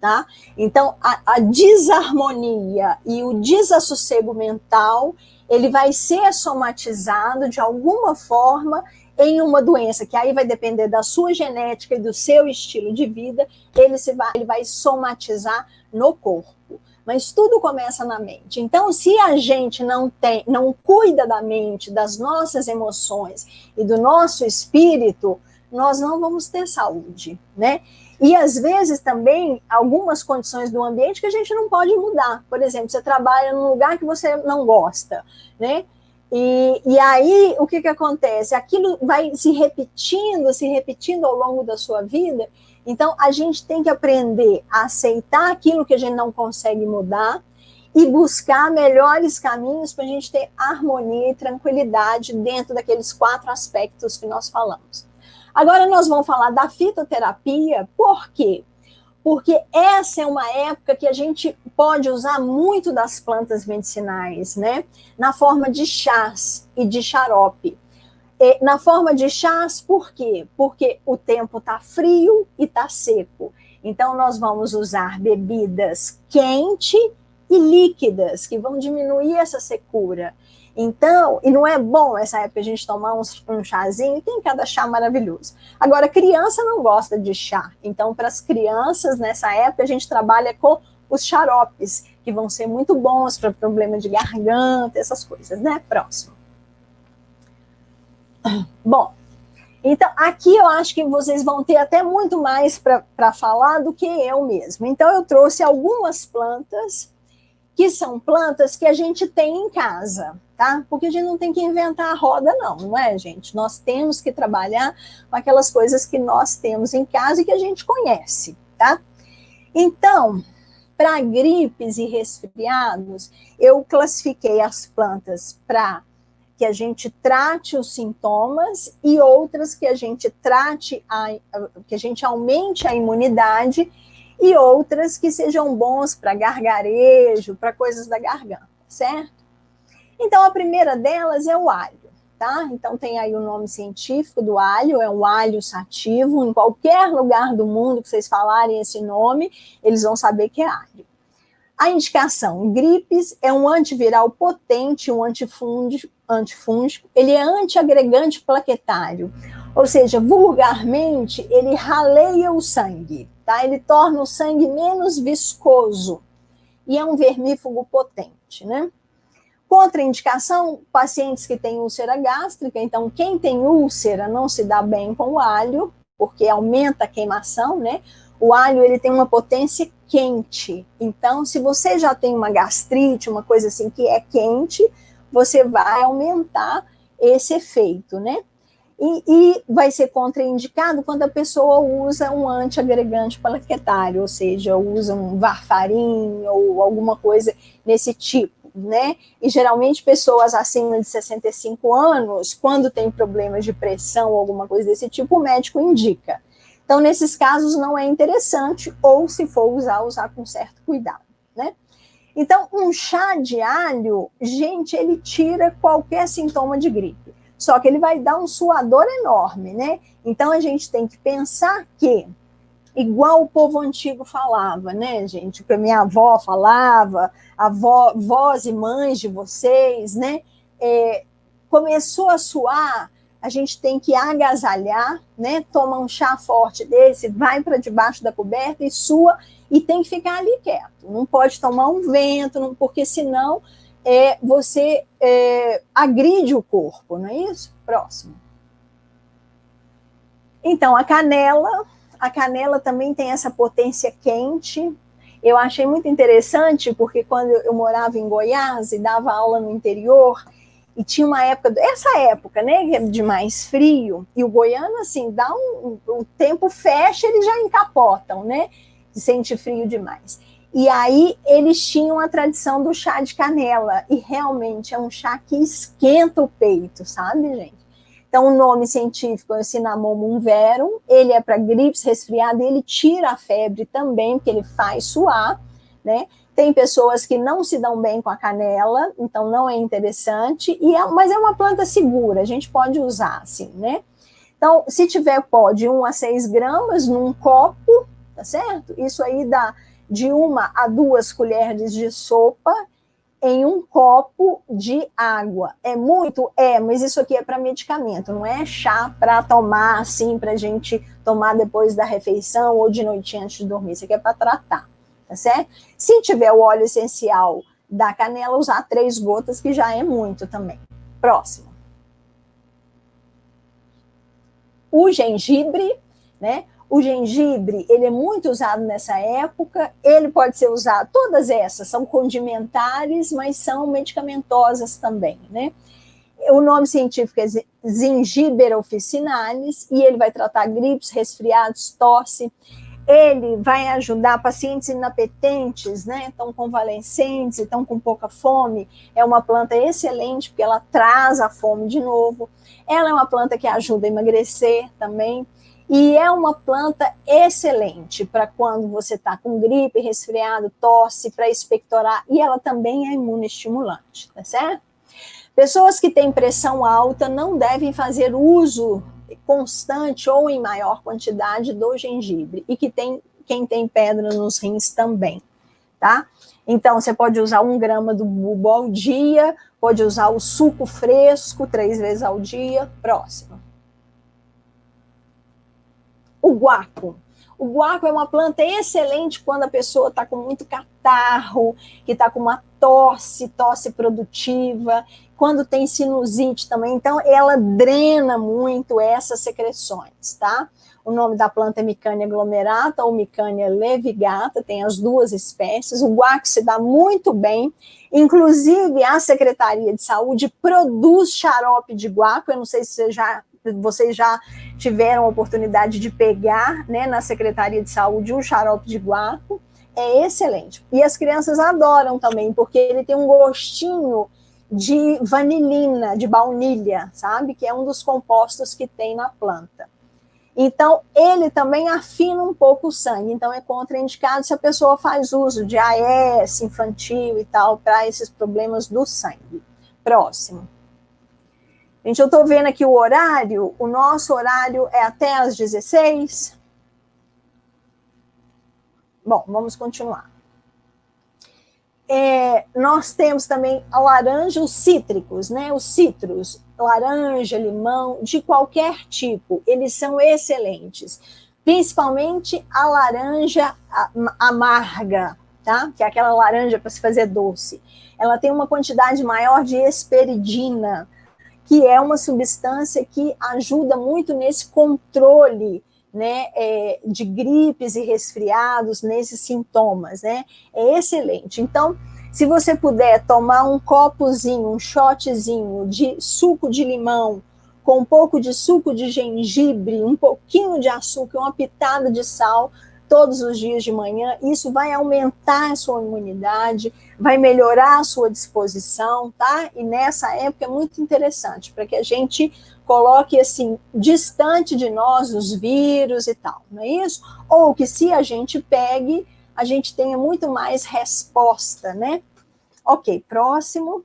tá? Então, a desarmonia e o desassossego mental, ele vai ser somatizado de alguma forma em uma doença, que aí vai depender da sua genética e do seu estilo de vida, ele vai somatizar no corpo. Mas tudo começa na mente. Então, se a gente não cuida da mente, das nossas emoções e do nosso espírito, nós não vamos ter saúde, né? E às vezes também algumas condições do ambiente que a gente não pode mudar. Por exemplo, você trabalha num lugar que você não gosta, né? E aí o que acontece? Aquilo vai se repetindo ao longo da sua vida. Então a gente tem que aprender a aceitar aquilo que a gente não consegue mudar e buscar melhores caminhos para a gente ter harmonia e tranquilidade dentro daqueles 4 aspectos que nós falamos. Agora nós vamos falar da fitoterapia. Por quê? Porque essa é uma época que a gente pode usar muito das plantas medicinais, né? Na forma de chás e de xarope. Na forma de chás, por quê? Porque o tempo está frio e está seco. Então, nós vamos usar bebidas quentes e líquidas, que vão diminuir essa secura. Então, e não é bom essa época a gente tomar um chazinho, tem cada chá maravilhoso. Agora, criança não gosta de chá, então para as crianças, nessa época, a gente trabalha com os xaropes, que vão ser muito bons para problema de garganta, essas coisas, né? Próximo. Bom, então aqui eu acho que vocês vão ter até muito mais para falar do que eu mesmo. Então eu trouxe algumas plantas, que são plantas que a gente tem em casa, tá? Porque a gente não tem que inventar a roda, não é, gente? Nós temos que trabalhar com aquelas coisas que nós temos em casa e que a gente conhece, tá? Então, para gripes e resfriados, eu classifiquei as plantas para que a gente trate os sintomas e outras que a gente que a gente aumente a imunidade e outras que sejam bons para gargarejo, para coisas da garganta, certo? Então, a primeira delas é o alho, tá? Então, tem aí o nome científico do alho, é um alho sativo. Em qualquer lugar do mundo que vocês falarem esse nome, eles vão saber que é alho. A indicação, gripes, é um antiviral potente, um antifúngico, ele é antiagregante plaquetário, ou seja, vulgarmente, ele raleia o sangue, tá? Ele torna o sangue menos viscoso e é um vermífugo potente, né? Contraindicação, pacientes que têm úlcera gástrica, então quem tem úlcera não se dá bem com o alho, porque aumenta a queimação, né? O alho, ele tem uma potência quente, então se você já tem uma gastrite, uma coisa assim que é quente, você vai aumentar esse efeito, né? E vai ser contraindicado quando a pessoa usa um antiagregante plaquetário, ou seja, usa um varfarin ou alguma coisa nesse tipo, né? E geralmente pessoas acima de 65 anos, quando tem problemas de pressão ou alguma coisa desse tipo, o médico indica. Então, nesses casos, não é interessante, ou se for usar com certo cuidado, né? Então, um chá de alho, gente, ele tira qualquer sintoma de gripe. Só que ele vai dar um suador enorme, né? Então, a gente tem que pensar que, igual o povo antigo falava, né, gente? O que a minha avó falava, vós e mães de vocês, né? Começou a suar, a gente tem que agasalhar, né? Toma um chá forte desse, vai para debaixo da coberta e sua, e tem que ficar ali quieto. Não pode tomar um vento, porque senão você agride o corpo, não é isso? Próximo. Então, a canela também tem essa potência quente. Eu achei muito interessante, porque quando eu morava em Goiás e dava aula no interior, e tinha uma época, essa época, né, de mais frio, e o goiano, assim, o tempo fecha, eles já encapotam, né, sente frio demais. E aí eles tinham a tradição do chá de canela, e realmente é um chá que esquenta o peito, sabe, gente? Então, o nome científico é Cinnamomum verum, ele é para gripes, resfriado, ele tira a febre também, porque ele faz suar, né? Tem pessoas que não se dão bem com a canela, então não é interessante, mas é uma planta segura, a gente pode usar assim, né? Então, se tiver pó de 1 a 6 gramas num copo, tá certo? Isso aí dá de 1 a 2 colheres de sopa em um copo de água. É muito? É, mas isso aqui é para medicamento, não é chá para tomar assim, para a gente tomar depois da refeição ou de noitinha antes de dormir. Isso aqui é para tratar, tá certo? Se tiver o óleo essencial da canela, usar 3 gotas, que já é muito também. Próximo. O gengibre, né? O gengibre, ele é muito usado nessa época, ele pode ser usado, todas essas são condimentares, mas são medicamentosas também, né? O nome científico é Zingiber officinalis, e ele vai tratar gripes, resfriados, tosse. Ele vai ajudar pacientes inapetentes, né? Estão convalescentes, estão com pouca fome. É uma planta excelente, porque ela traz a fome de novo. Ela é uma planta que ajuda a emagrecer também. E é uma planta excelente para quando você está com gripe, resfriado, tosse, para expectorar. E ela também é imunoestimulante, tá certo? Pessoas que têm pressão alta não devem fazer uso constante ou em maior quantidade do gengibre. E quem tem pedra nos rins também, tá? Então, você pode usar 1 grama do bulbo ao dia, pode usar o suco fresco 3 vezes ao dia. Próximo. O guaco. O guaco é uma planta excelente quando a pessoa está com muito catarro, que está com uma tosse produtiva, quando tem sinusite também. Então, ela drena muito essas secreções, tá? O nome da planta é Micânia glomerata ou Micânia levigata, tem as 2 espécies. O guaco se dá muito bem. Inclusive, a Secretaria de Saúde produz xarope de guaco. Eu não sei se vocês já tiveram a oportunidade de pegar, né, na Secretaria de Saúde um xarope de guaco, é excelente. E as crianças adoram também, porque ele tem um gostinho de vanilina, de baunilha, sabe? Que é um dos compostos que tem na planta. Então, ele também afina um pouco o sangue, então é contraindicado se a pessoa faz uso de AS infantil e tal, para esses problemas do sangue. Próximo. Gente, eu estou vendo aqui o horário, o nosso horário é até às 16. Bom, vamos continuar. Nós temos também a laranja, os cítricos, né? Os citros, laranja, limão, de qualquer tipo, eles são excelentes. Principalmente a laranja amarga, tá? Que é aquela laranja para se fazer doce. Ela tem uma quantidade maior de hesperidina, que é uma substância que ajuda muito nesse controle, né, de gripes e resfriados, nesses sintomas, né? É excelente. Então, se você puder tomar um copozinho, um shotzinho de suco de limão, com um pouco de suco de gengibre, um pouquinho de açúcar, uma pitada de sal, todos os dias de manhã, isso vai aumentar a sua imunidade, vai melhorar a sua disposição, tá? E nessa época é muito interessante, para que a gente coloque, assim, distante de nós os vírus e tal, não é isso? Ou que se a gente pegue, a gente tenha muito mais resposta, né? Ok, próximo.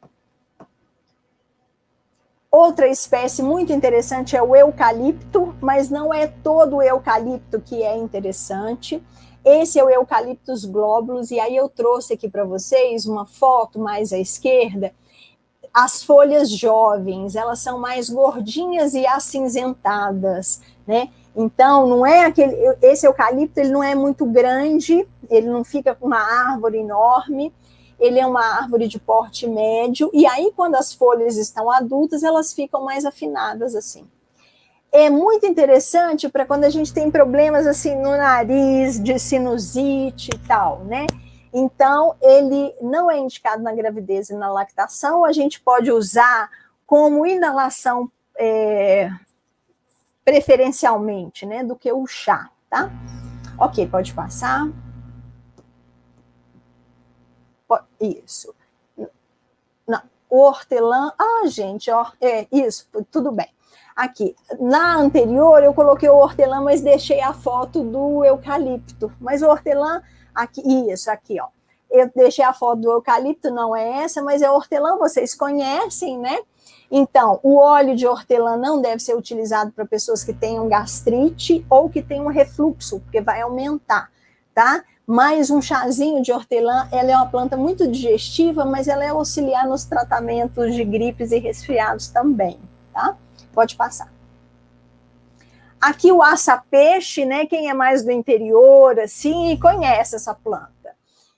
Outra espécie muito interessante é o eucalipto, mas não é todo o eucalipto que é interessante. Esse é o Eucalyptus globulus, e aí eu trouxe aqui para vocês uma foto mais à esquerda. As folhas jovens, elas são mais gordinhas e acinzentadas, né? Então, não é esse eucalipto, ele não é muito grande, ele não fica com uma árvore enorme, ele é uma árvore de porte médio, e aí quando as folhas estão adultas, elas ficam mais afinadas assim. É muito interessante para quando a gente tem problemas assim no nariz, de sinusite e tal, né? Então, ele não é indicado na gravidez e na lactação, a gente pode usar como inalação preferencialmente, né, do que o chá, tá? Ok, pode passar. Isso. Não, o hortelã, gente, isso, tudo bem. Aqui, na anterior eu coloquei o hortelã, mas deixei a foto do eucalipto. Mas o hortelã, aqui, isso, aqui, ó. Eu deixei a foto do eucalipto, não é essa, mas é hortelã, vocês conhecem, né? Então, o óleo de hortelã não deve ser utilizado para pessoas que tenham gastrite ou que tenham refluxo, porque vai aumentar. tá? Mais um chazinho de hortelã, ela é uma planta muito digestiva, mas ela é auxiliar nos tratamentos de gripes e resfriados também, tá? Pode passar. Aqui o aça-peixe, né? Quem é mais do interior, assim, conhece essa planta.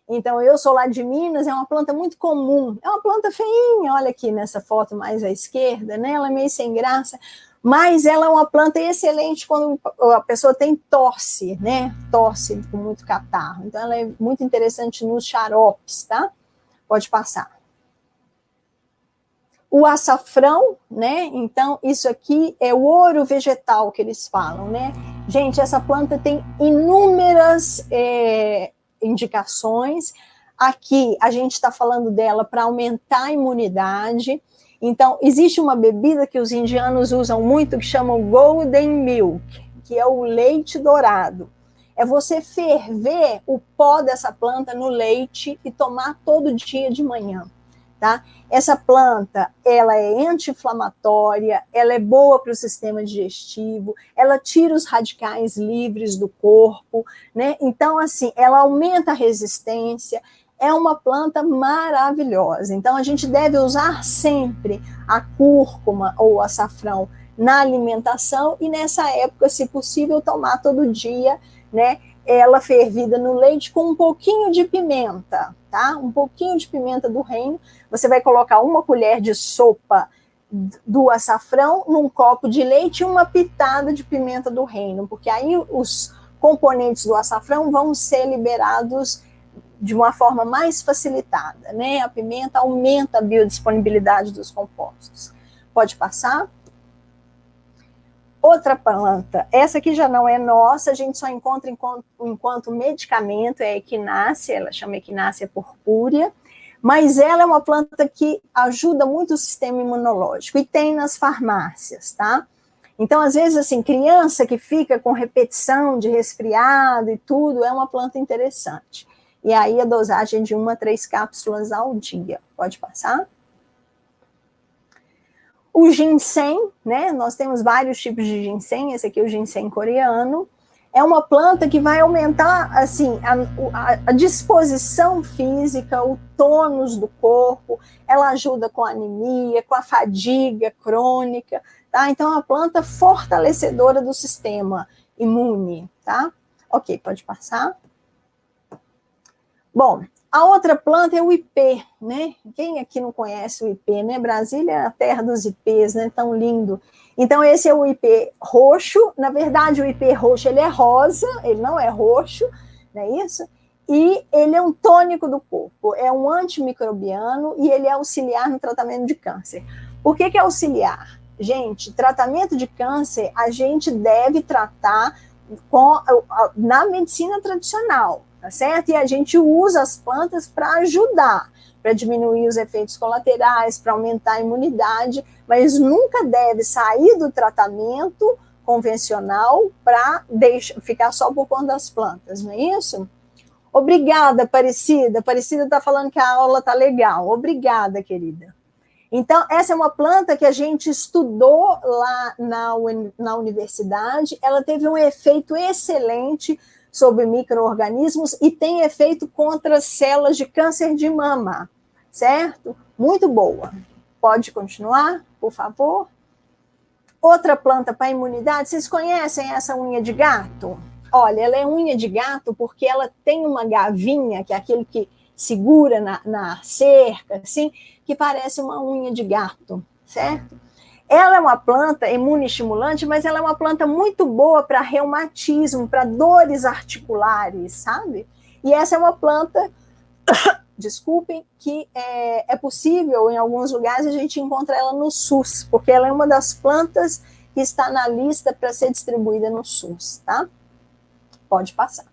Então, eu sou lá de Minas, é uma planta muito comum. É uma planta feinha, olha aqui nessa foto mais à esquerda, né? Ela é meio sem graça, mas ela é uma planta excelente quando a pessoa tem tosse, né? Tosse com muito catarro. Então, ela é muito interessante nos xaropes, tá? Pode passar. O açafrão, né? Então, isso aqui é o ouro vegetal que eles falam, né? Gente, essa planta tem inúmeras indicações. Aqui, a gente está falando dela para aumentar a imunidade. Então, existe uma bebida que os indianos usam muito que chamam Golden Milk, que é o leite dourado. É você ferver o pó dessa planta no leite e tomar todo dia de manhã. Tá? Essa planta, ela é anti-inflamatória, ela é boa para o sistema digestivo, ela tira os radicais livres do corpo, né? Então, assim, ela aumenta a resistência, é uma planta maravilhosa. Então, a gente deve usar sempre a cúrcuma ou o açafrão na alimentação e nessa época, se possível, tomar todo dia, né? Ela fervida no leite com um pouquinho de pimenta, tá? Um pouquinho de pimenta do reino. Você vai colocar uma colher de sopa do açafrão num copo de leite e uma pitada de pimenta do reino, porque aí os componentes do açafrão vão ser liberados de uma forma mais facilitada, né? A pimenta aumenta a biodisponibilidade dos compostos. Pode passar. Outra planta, essa aqui já não é nossa, a gente só encontra enquanto medicamento, é a equinácea, ela chama equinácea purpúrea, mas ela é uma planta que ajuda muito o sistema imunológico e tem nas farmácias, tá? Então, às vezes, assim, criança que fica com repetição de resfriado e tudo, é uma planta interessante. E aí a dosagem de 1 a 3 cápsulas ao dia. Pode passar? O ginseng, né? Nós temos vários tipos de ginseng, esse aqui é o ginseng coreano. É uma planta que vai aumentar, assim, a disposição física, o tônus do corpo, ela ajuda com a anemia, com a fadiga crônica, tá? Então, é uma planta fortalecedora do sistema imune, tá? Ok, pode passar. Bom, a outra planta é o ipê, né? Quem aqui não conhece o ipê, né? Brasília é a terra dos ipês, né? Tão lindo. Então, esse é o ipê roxo. Na verdade, o ipê roxo, ele é rosa, ele não é roxo, não é isso? E ele é um tônico do corpo, é um antimicrobiano e ele é auxiliar no tratamento de câncer. Por que é auxiliar? Gente, tratamento de câncer, a gente deve tratar na medicina tradicional, tá certo? E a gente usa as plantas para ajudar, para diminuir os efeitos colaterais, para aumentar a imunidade, mas nunca deve sair do tratamento convencional para ficar só por conta das plantas, não é isso? Obrigada, Aparecida. Aparecida está falando que a aula está legal. Obrigada, querida. Então, essa é uma planta que a gente estudou lá na universidade, ela teve um efeito excelente sobre micro-organismos e tem efeito contra células de câncer de mama, certo? Muito boa. Pode continuar, por favor? Outra planta para imunidade, vocês conhecem essa unha de gato? Olha, ela é unha de gato porque ela tem uma gavinha, que é aquele que segura na cerca, assim, que parece uma unha de gato, certo? Ela é uma planta imunoestimulante, mas ela é uma planta muito boa para reumatismo, para dores articulares, sabe? E essa é uma planta, desculpem, que é possível, em alguns lugares, a gente encontra ela no SUS, porque ela é uma das plantas que está na lista para ser distribuída no SUS, tá? Pode passar.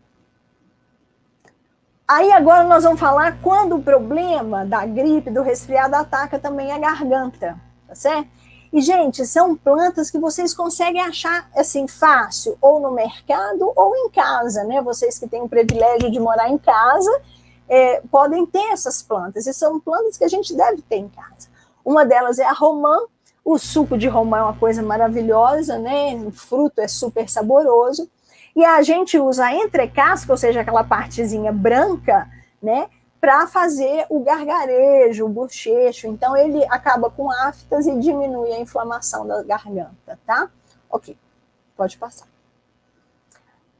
Aí agora nós vamos falar quando o problema da gripe, do resfriado, ataca também a garganta, tá certo? E, gente, são plantas que vocês conseguem achar, assim, fácil, ou no mercado ou em casa, né? Vocês que têm o privilégio de morar em casa, podem ter essas plantas, e são plantas que a gente deve ter em casa. Uma delas é a romã. O suco de romã é uma coisa maravilhosa, né? O fruto é super saboroso. E a gente usa a entrecasca, ou seja, aquela partezinha branca, né, para fazer o gargarejo, o bochecho. Então, ele acaba com aftas e diminui a inflamação da garganta, tá? Ok, pode passar.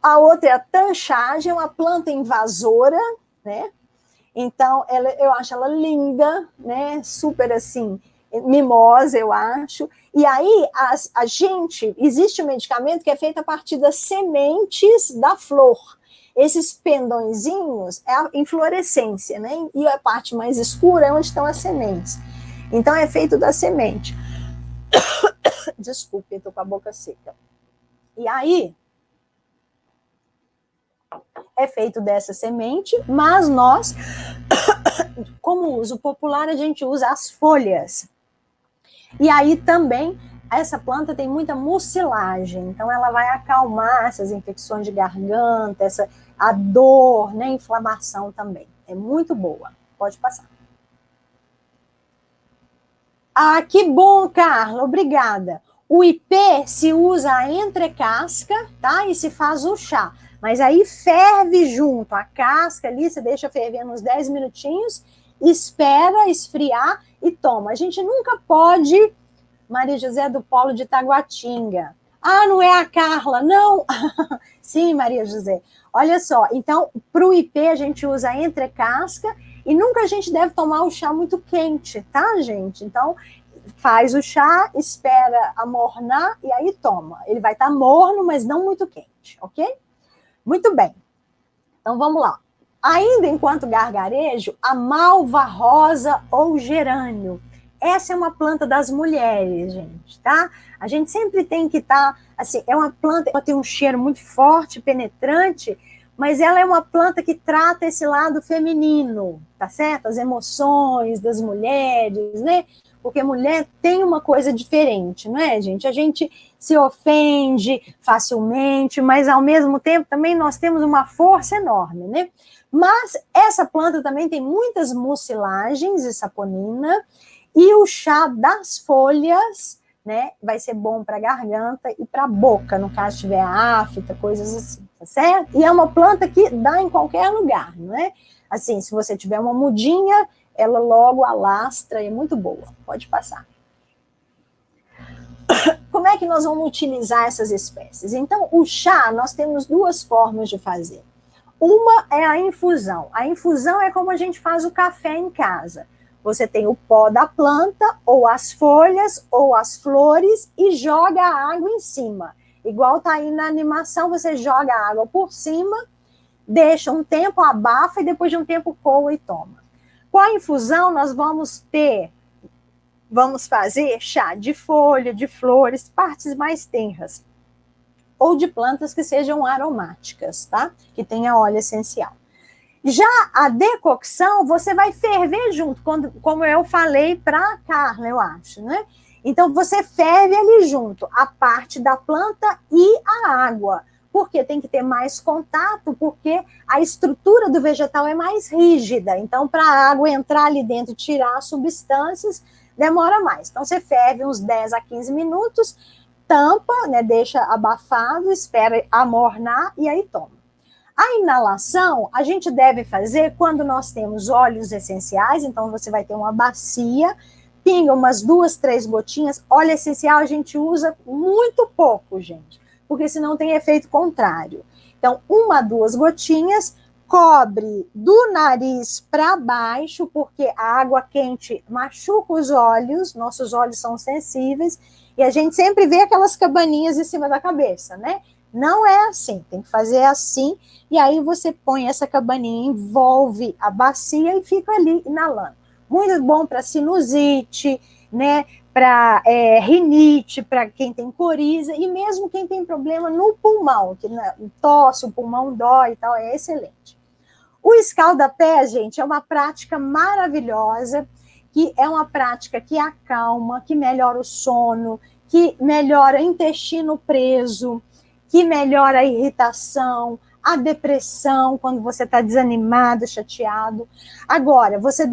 A outra é a tanchagem, uma planta invasora, né? Então, eu acho ela linda, né? Super assim, mimosa, eu acho. E aí, existe um medicamento que é feito a partir das sementes da flor. Esses pendõezinhos é a inflorescência, né? E a parte mais escura é onde estão as sementes. Então, é feito da semente. Desculpe, estou com a boca seca. E aí, é feito dessa semente, mas nós, como uso popular, a gente usa as folhas. E aí também, essa planta tem muita mucilagem, então ela vai acalmar essas infecções de garganta, a dor, né, inflamação também. É muito boa. Pode passar. Ah, que bom, Carla, obrigada. O IP se usa a entrecasca, tá? E se faz o chá. Mas aí ferve junto a casca ali, você deixa fervendo uns 10 minutinhos, espera esfriar e toma. A gente nunca pode, Maria José do Polo de Taguatinga. Ah, não é a Carla, não. Sim, Maria José. Olha só, então, para o IP a gente usa a entrecasca e nunca a gente deve tomar o chá muito quente, tá, gente? Então, faz o chá, espera amornar e aí toma. Ele vai estar morno, mas não muito quente, ok? Muito bem. Então, vamos lá. Ainda enquanto gargarejo, a malva rosa ou gerânio. Essa é uma planta das mulheres, gente, tá? A gente sempre tem que estar, assim, é uma planta, ela tem um cheiro muito forte, penetrante, mas ela é uma planta que trata esse lado feminino, tá certo? As emoções das mulheres, né? Porque mulher tem uma coisa diferente, não é, gente? A gente se ofende facilmente, mas ao mesmo tempo também nós temos uma força enorme, né? Mas essa planta também tem muitas mucilagens e saponina, e o chá das folhas, né, vai ser bom para a garganta e para a boca, no caso tiver afta, coisas assim, tá certo? E é uma planta que dá em qualquer lugar, não é? Assim, se você tiver uma mudinha, ela logo alastra, é muito boa. Pode passar. Como é que nós vamos utilizar essas espécies? Então, o chá, nós temos duas formas de fazer. Uma é a infusão. A infusão é como a gente faz o café em casa. Você tem o pó da planta, ou as folhas, ou as flores, e joga a água em cima. Igual tá aí na animação, você joga a água por cima, deixa um tempo, abafa, e depois de um tempo coa e toma. Com a infusão, nós vamos fazer chá de folha, de flores, partes mais tenras, ou de plantas que sejam aromáticas, tá? Que tenha óleo essencial. Já a decocção, você vai ferver junto, como eu falei para a Carla, eu acho, né? Então, você ferve ali junto a parte da planta e a água, porque tem que ter mais contato, porque a estrutura do vegetal é mais rígida. Então, para a água entrar ali dentro e tirar as substâncias, demora mais. Então, você ferve uns 10 a 15 minutos, tampa, né, deixa abafado, espera amornar e aí toma. A inalação, a gente deve fazer quando nós temos óleos essenciais, então você vai ter uma bacia, pinga umas 2, 3 gotinhas. Óleo essencial a gente usa muito pouco, gente, porque senão tem efeito contrário. Então, 1, 2 gotinhas, cobre do nariz para baixo, porque a água quente machuca os olhos, nossos olhos são sensíveis, e a gente sempre vê aquelas cabaninhas em cima da cabeça, né? Não é assim, tem que fazer assim, e aí você põe essa cabaninha, envolve a bacia e fica ali inalando. Muito bom para sinusite, né? Para rinite, para quem tem coriza, e mesmo quem tem problema no pulmão, que tosse, o pulmão dói e tal, é excelente. O escalda-pé, gente, é uma prática maravilhosa, que é uma prática que acalma, que melhora o sono, que melhora o intestino preso, que melhora a irritação, a depressão, quando você está desanimado, chateado. Agora, você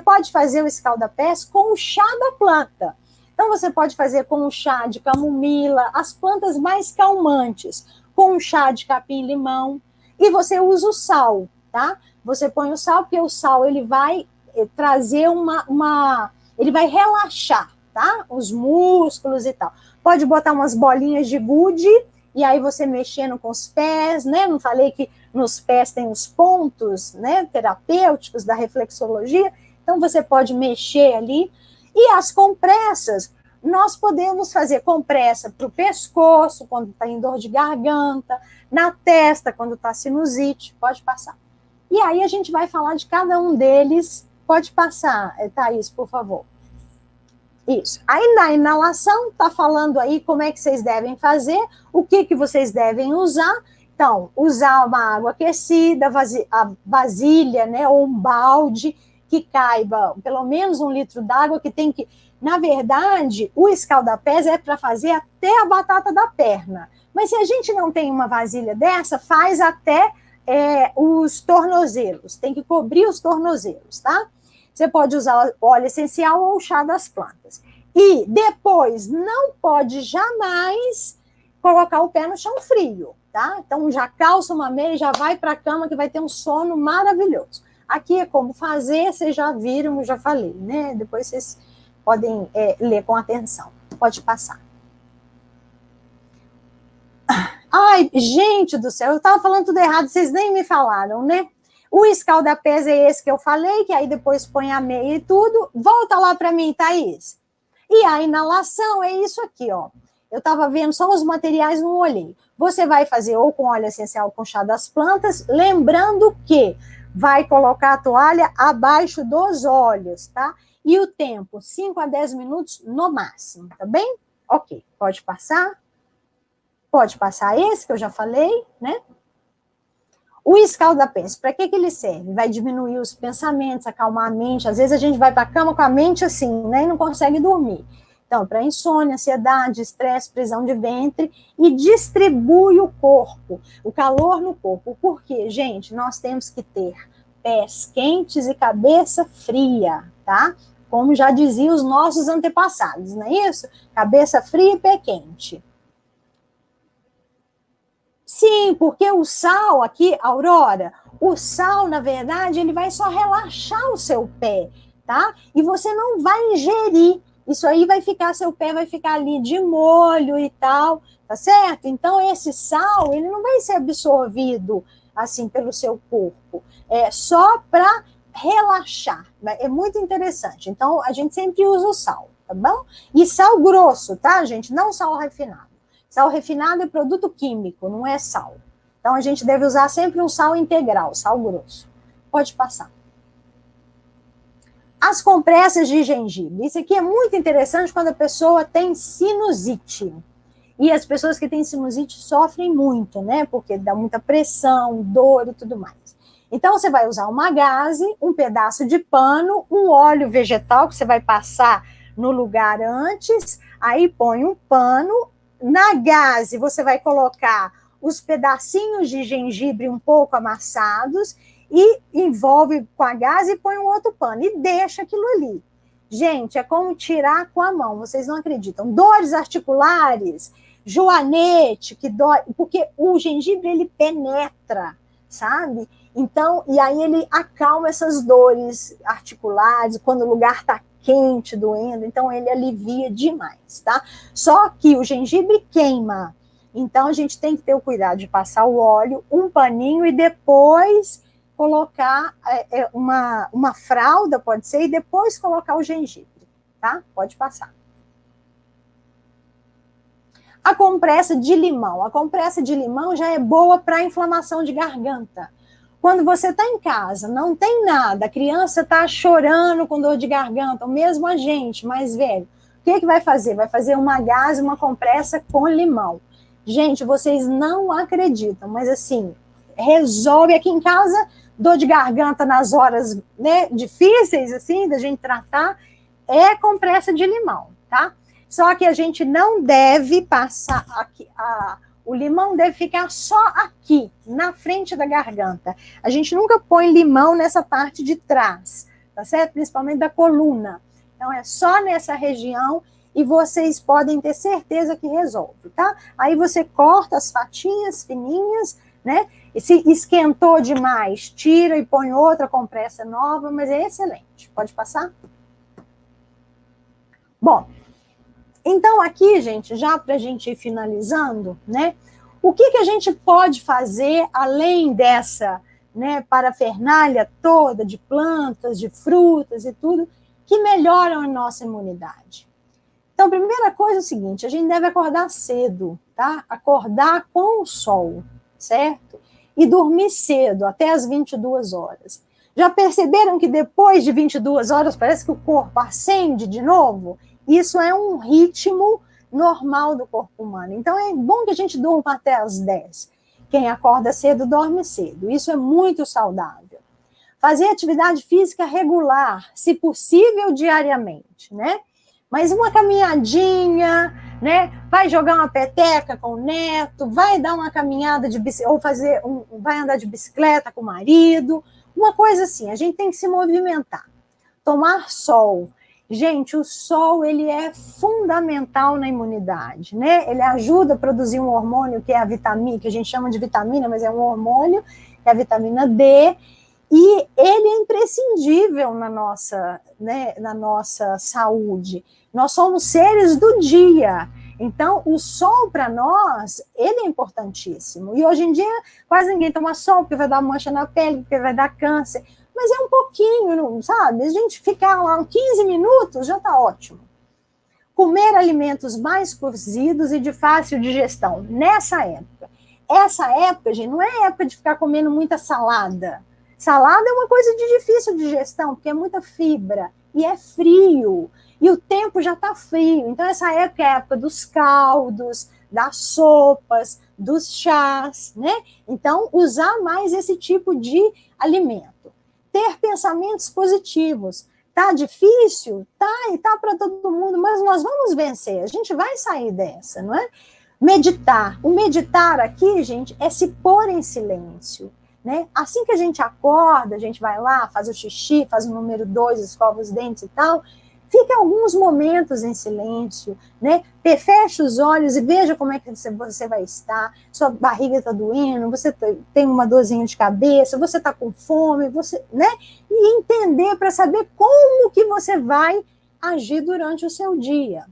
pode fazer o escalda-pés com o chá da planta. Então, você pode fazer com o chá de camomila, as plantas mais calmantes. com um chá de capim-limão, e você usa o sal, tá? Você põe o sal, porque o sal ele vai trazer ele vai relaxar, tá? Os músculos e tal. Pode botar umas bolinhas de gude, e aí você mexendo com os pés, né? Não falei que nos pés tem os pontos, né, terapêuticos da reflexologia, então você pode mexer ali. E as compressas, nós podemos fazer compressa para o pescoço, quando está em dor de garganta, na testa, quando está sinusite, pode passar. E aí a gente vai falar de cada um deles. Pode passar, Thaís, por favor. Isso. Aí na inalação, tá falando aí como é que vocês devem fazer, o que vocês devem usar. Então, usar uma água aquecida, a vasilha, né, ou um balde que caiba pelo menos 1 litro d'água, que tem que... Na verdade, o escaldapés é para fazer até a batata da perna. Mas se a gente não tem uma vasilha dessa, faz até os tornozelos. Tem que cobrir os tornozelos, tá? Você pode usar óleo essencial ou chá das plantas. E depois, não pode jamais colocar o pé no chão frio, tá? Então, já calça uma meia, já vai para a cama, que vai ter um sono maravilhoso. Aqui é como fazer, vocês já viram, eu já falei, né? Depois vocês podem ler com atenção. Pode passar. Ai, gente do céu, eu estava falando tudo errado, vocês nem me falaram, né? O escaldapés é esse que eu falei, que aí depois põe a meia e tudo. Volta lá para mim, Thaís. E a inalação é isso aqui, ó. Eu estava vendo só os materiais, não olhei. Você vai fazer ou com óleo essencial com chá das plantas, lembrando que vai colocar a toalha abaixo dos olhos, tá? E o tempo, 5 a 10 minutos no máximo, tá bem? Ok, pode passar. Pode passar esse que eu já falei, né? O escaldapés, para que ele serve? Vai diminuir os pensamentos, acalmar a mente. Às vezes a gente vai para a cama com a mente assim, né, e não consegue dormir. Então, para insônia, ansiedade, estresse, prisão de ventre, e distribui o corpo, o calor no corpo. Por quê, gente? Nós temos que ter pés quentes e cabeça fria, tá? Como já diziam os nossos antepassados, não é isso? Cabeça fria e pé quente. Sim, porque o sal aqui, Aurora, o sal, na verdade, ele vai só relaxar o seu pé, tá? E você não vai ingerir. Isso aí vai ficar, seu pé vai ficar ali de molho e tal, tá certo? Então, esse sal, ele não vai ser absorvido, assim, pelo seu corpo. É só para relaxar. É muito interessante. Então, a gente sempre usa o sal, tá bom? E sal grosso, tá, gente? Não sal refinado. Sal refinado é produto químico, não é sal. Então, a gente deve usar sempre um sal integral, sal grosso. Pode passar. As compressas de gengibre. Isso aqui é muito interessante quando a pessoa tem sinusite. E as pessoas que têm sinusite sofrem muito, né? Porque dá muita pressão, dor e tudo mais. Então, você vai usar uma gaze, um pedaço de pano, um óleo vegetal que você vai passar no lugar antes, aí põe um pano. Na gaze, você vai colocar os pedacinhos de gengibre um pouco amassados e envolve com a gaze e põe um outro pano e deixa aquilo ali. Gente, é como tirar com a mão, vocês não acreditam. Dores articulares, joanete, que dói, porque o gengibre, ele penetra, sabe? Então, e aí ele acalma essas dores articulares, quando o lugar está quente, doendo, então ele alivia demais, tá? Só que o gengibre queima, então a gente tem que ter o cuidado de passar o óleo, um paninho e depois colocar uma fralda, pode ser, e depois colocar o gengibre, tá? Pode passar. A compressa de limão. A compressa de limão já é boa para inflamação de garganta. Quando você está em casa, não tem nada, a criança está chorando com dor de garganta, ou mesmo a gente mais velho, o que vai fazer? Vai fazer uma gaze, uma compressa com limão. Gente, vocês não acreditam, mas assim, resolve aqui em casa, dor de garganta nas horas, né, difíceis, assim, da gente tratar, é compressa de limão, tá? Só que a gente não deve passar aqui, o limão deve ficar só aqui, na frente da garganta. A gente nunca põe limão nessa parte de trás, tá certo? Principalmente da coluna. Então, é só nessa região e vocês podem ter certeza que resolve, tá? Aí você corta as fatinhas fininhas, né? E se esquentou demais, tira e põe outra compressa nova, mas é excelente. Pode passar? Bom, então aqui, gente, já para a gente ir finalizando, né? O que a gente pode fazer além dessa, né, parafernália toda de plantas, de frutas e tudo, que melhoram a nossa imunidade? Então, a primeira coisa é o seguinte, a gente deve acordar cedo, tá? Acordar com o sol, certo? E dormir cedo, até as 22 horas. Já perceberam que depois de 22 horas parece que o corpo acende de novo? Isso é um ritmo normal do corpo humano. Então, é bom que a gente durma até as 10. Quem acorda cedo, dorme cedo. Isso é muito saudável. Fazer atividade física regular, se possível, diariamente, né? Mas uma caminhadinha, né? Vai jogar uma peteca com o neto, vai dar uma caminhada de bicicleta, ou vai andar de bicicleta com o marido, uma coisa assim. A gente tem que se movimentar. Tomar sol. Gente, o sol, ele é fundamental na imunidade, né? Ele ajuda a produzir um hormônio que é a vitamina, que a gente chama de vitamina, mas é um hormônio, que é a vitamina D, e ele é imprescindível na nossa, né, na nossa saúde. Nós somos seres do dia, então o sol para nós, ele é importantíssimo. E hoje em dia quase ninguém toma sol, porque vai dar mancha na pele, porque vai dar câncer. Mas é um pouquinho, sabe? A gente ficar lá 15 minutos já está ótimo. Comer alimentos mais cozidos e de fácil digestão, nessa época. Essa época, gente, não é época de ficar comendo muita salada. Salada é uma coisa de difícil digestão, porque é muita fibra e é frio. E o tempo já está frio. Então, essa época é a época dos caldos, das sopas, dos chás, né? Então, usar mais esse tipo de alimento. Ter pensamentos positivos. Tá difícil? Tá, e tá para todo mundo, mas nós vamos vencer. A gente vai sair dessa, não é? Meditar. O meditar aqui, gente, é se pôr em silêncio. Né? Assim que a gente acorda, a gente vai lá, faz o xixi, faz o número 2, escova os dentes e tal, fique alguns momentos em silêncio, né? Feche os olhos e veja como é que você vai estar, sua barriga está doendo, você tem uma dorzinha de cabeça, você está com fome, você, né? E entender para saber como que você vai agir durante o seu dia.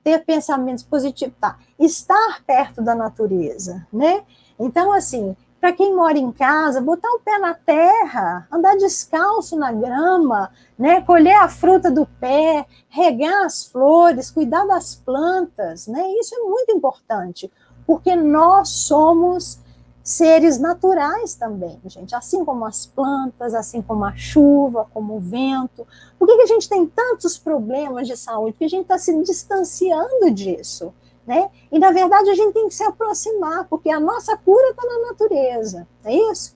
Ter pensamentos positivos, tá? Estar perto da natureza, né? Então, assim, para quem mora em casa, botar o pé na terra, andar descalço na grama, né? Colher a fruta do pé, regar as flores, cuidar das plantas, né? Isso é muito importante, porque nós somos seres naturais também, gente, assim como as plantas, assim como a chuva, como o vento. Por que a gente tem tantos problemas de saúde? Porque a gente está se distanciando disso. Né? E, na verdade, a gente tem que se aproximar, porque a nossa cura está na natureza, é isso?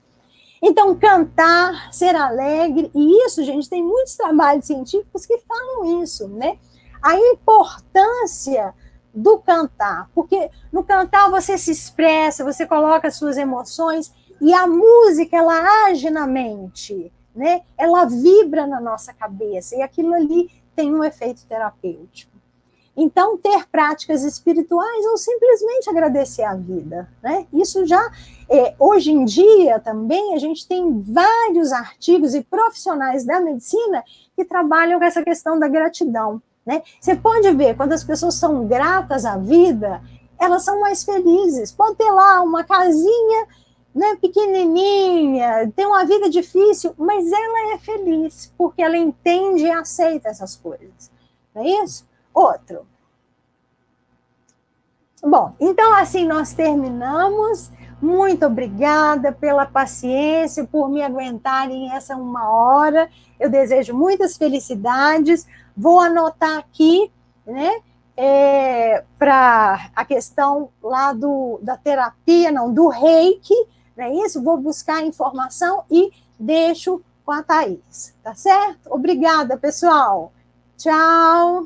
Então, cantar, ser alegre, e isso, gente, tem muitos trabalhos científicos que falam isso, né? A importância do cantar, porque no cantar você se expressa, você coloca as suas emoções, e a música, ela age na mente, né? Ela vibra na nossa cabeça, e aquilo ali tem um efeito terapêutico. Então, ter práticas espirituais ou simplesmente agradecer a vida, né? Isso já, hoje em dia também, a gente tem vários artigos e profissionais da medicina que trabalham com essa questão da gratidão, né? Você pode ver, quando as pessoas são gratas à vida, elas são mais felizes. Pode ter lá uma casinha, né, pequenininha, tem uma vida difícil, mas ela é feliz, porque ela entende e aceita essas coisas, não é isso? Outro. Bom, então assim nós terminamos. Muito obrigada pela paciência, por me aguentarem essa 1 hora. Eu desejo muitas felicidades. Vou anotar aqui, né, para a questão lá da terapia, não, do reiki, não é isso? Vou buscar a informação e deixo com a Thaís, tá certo? Obrigada, pessoal. Tchau.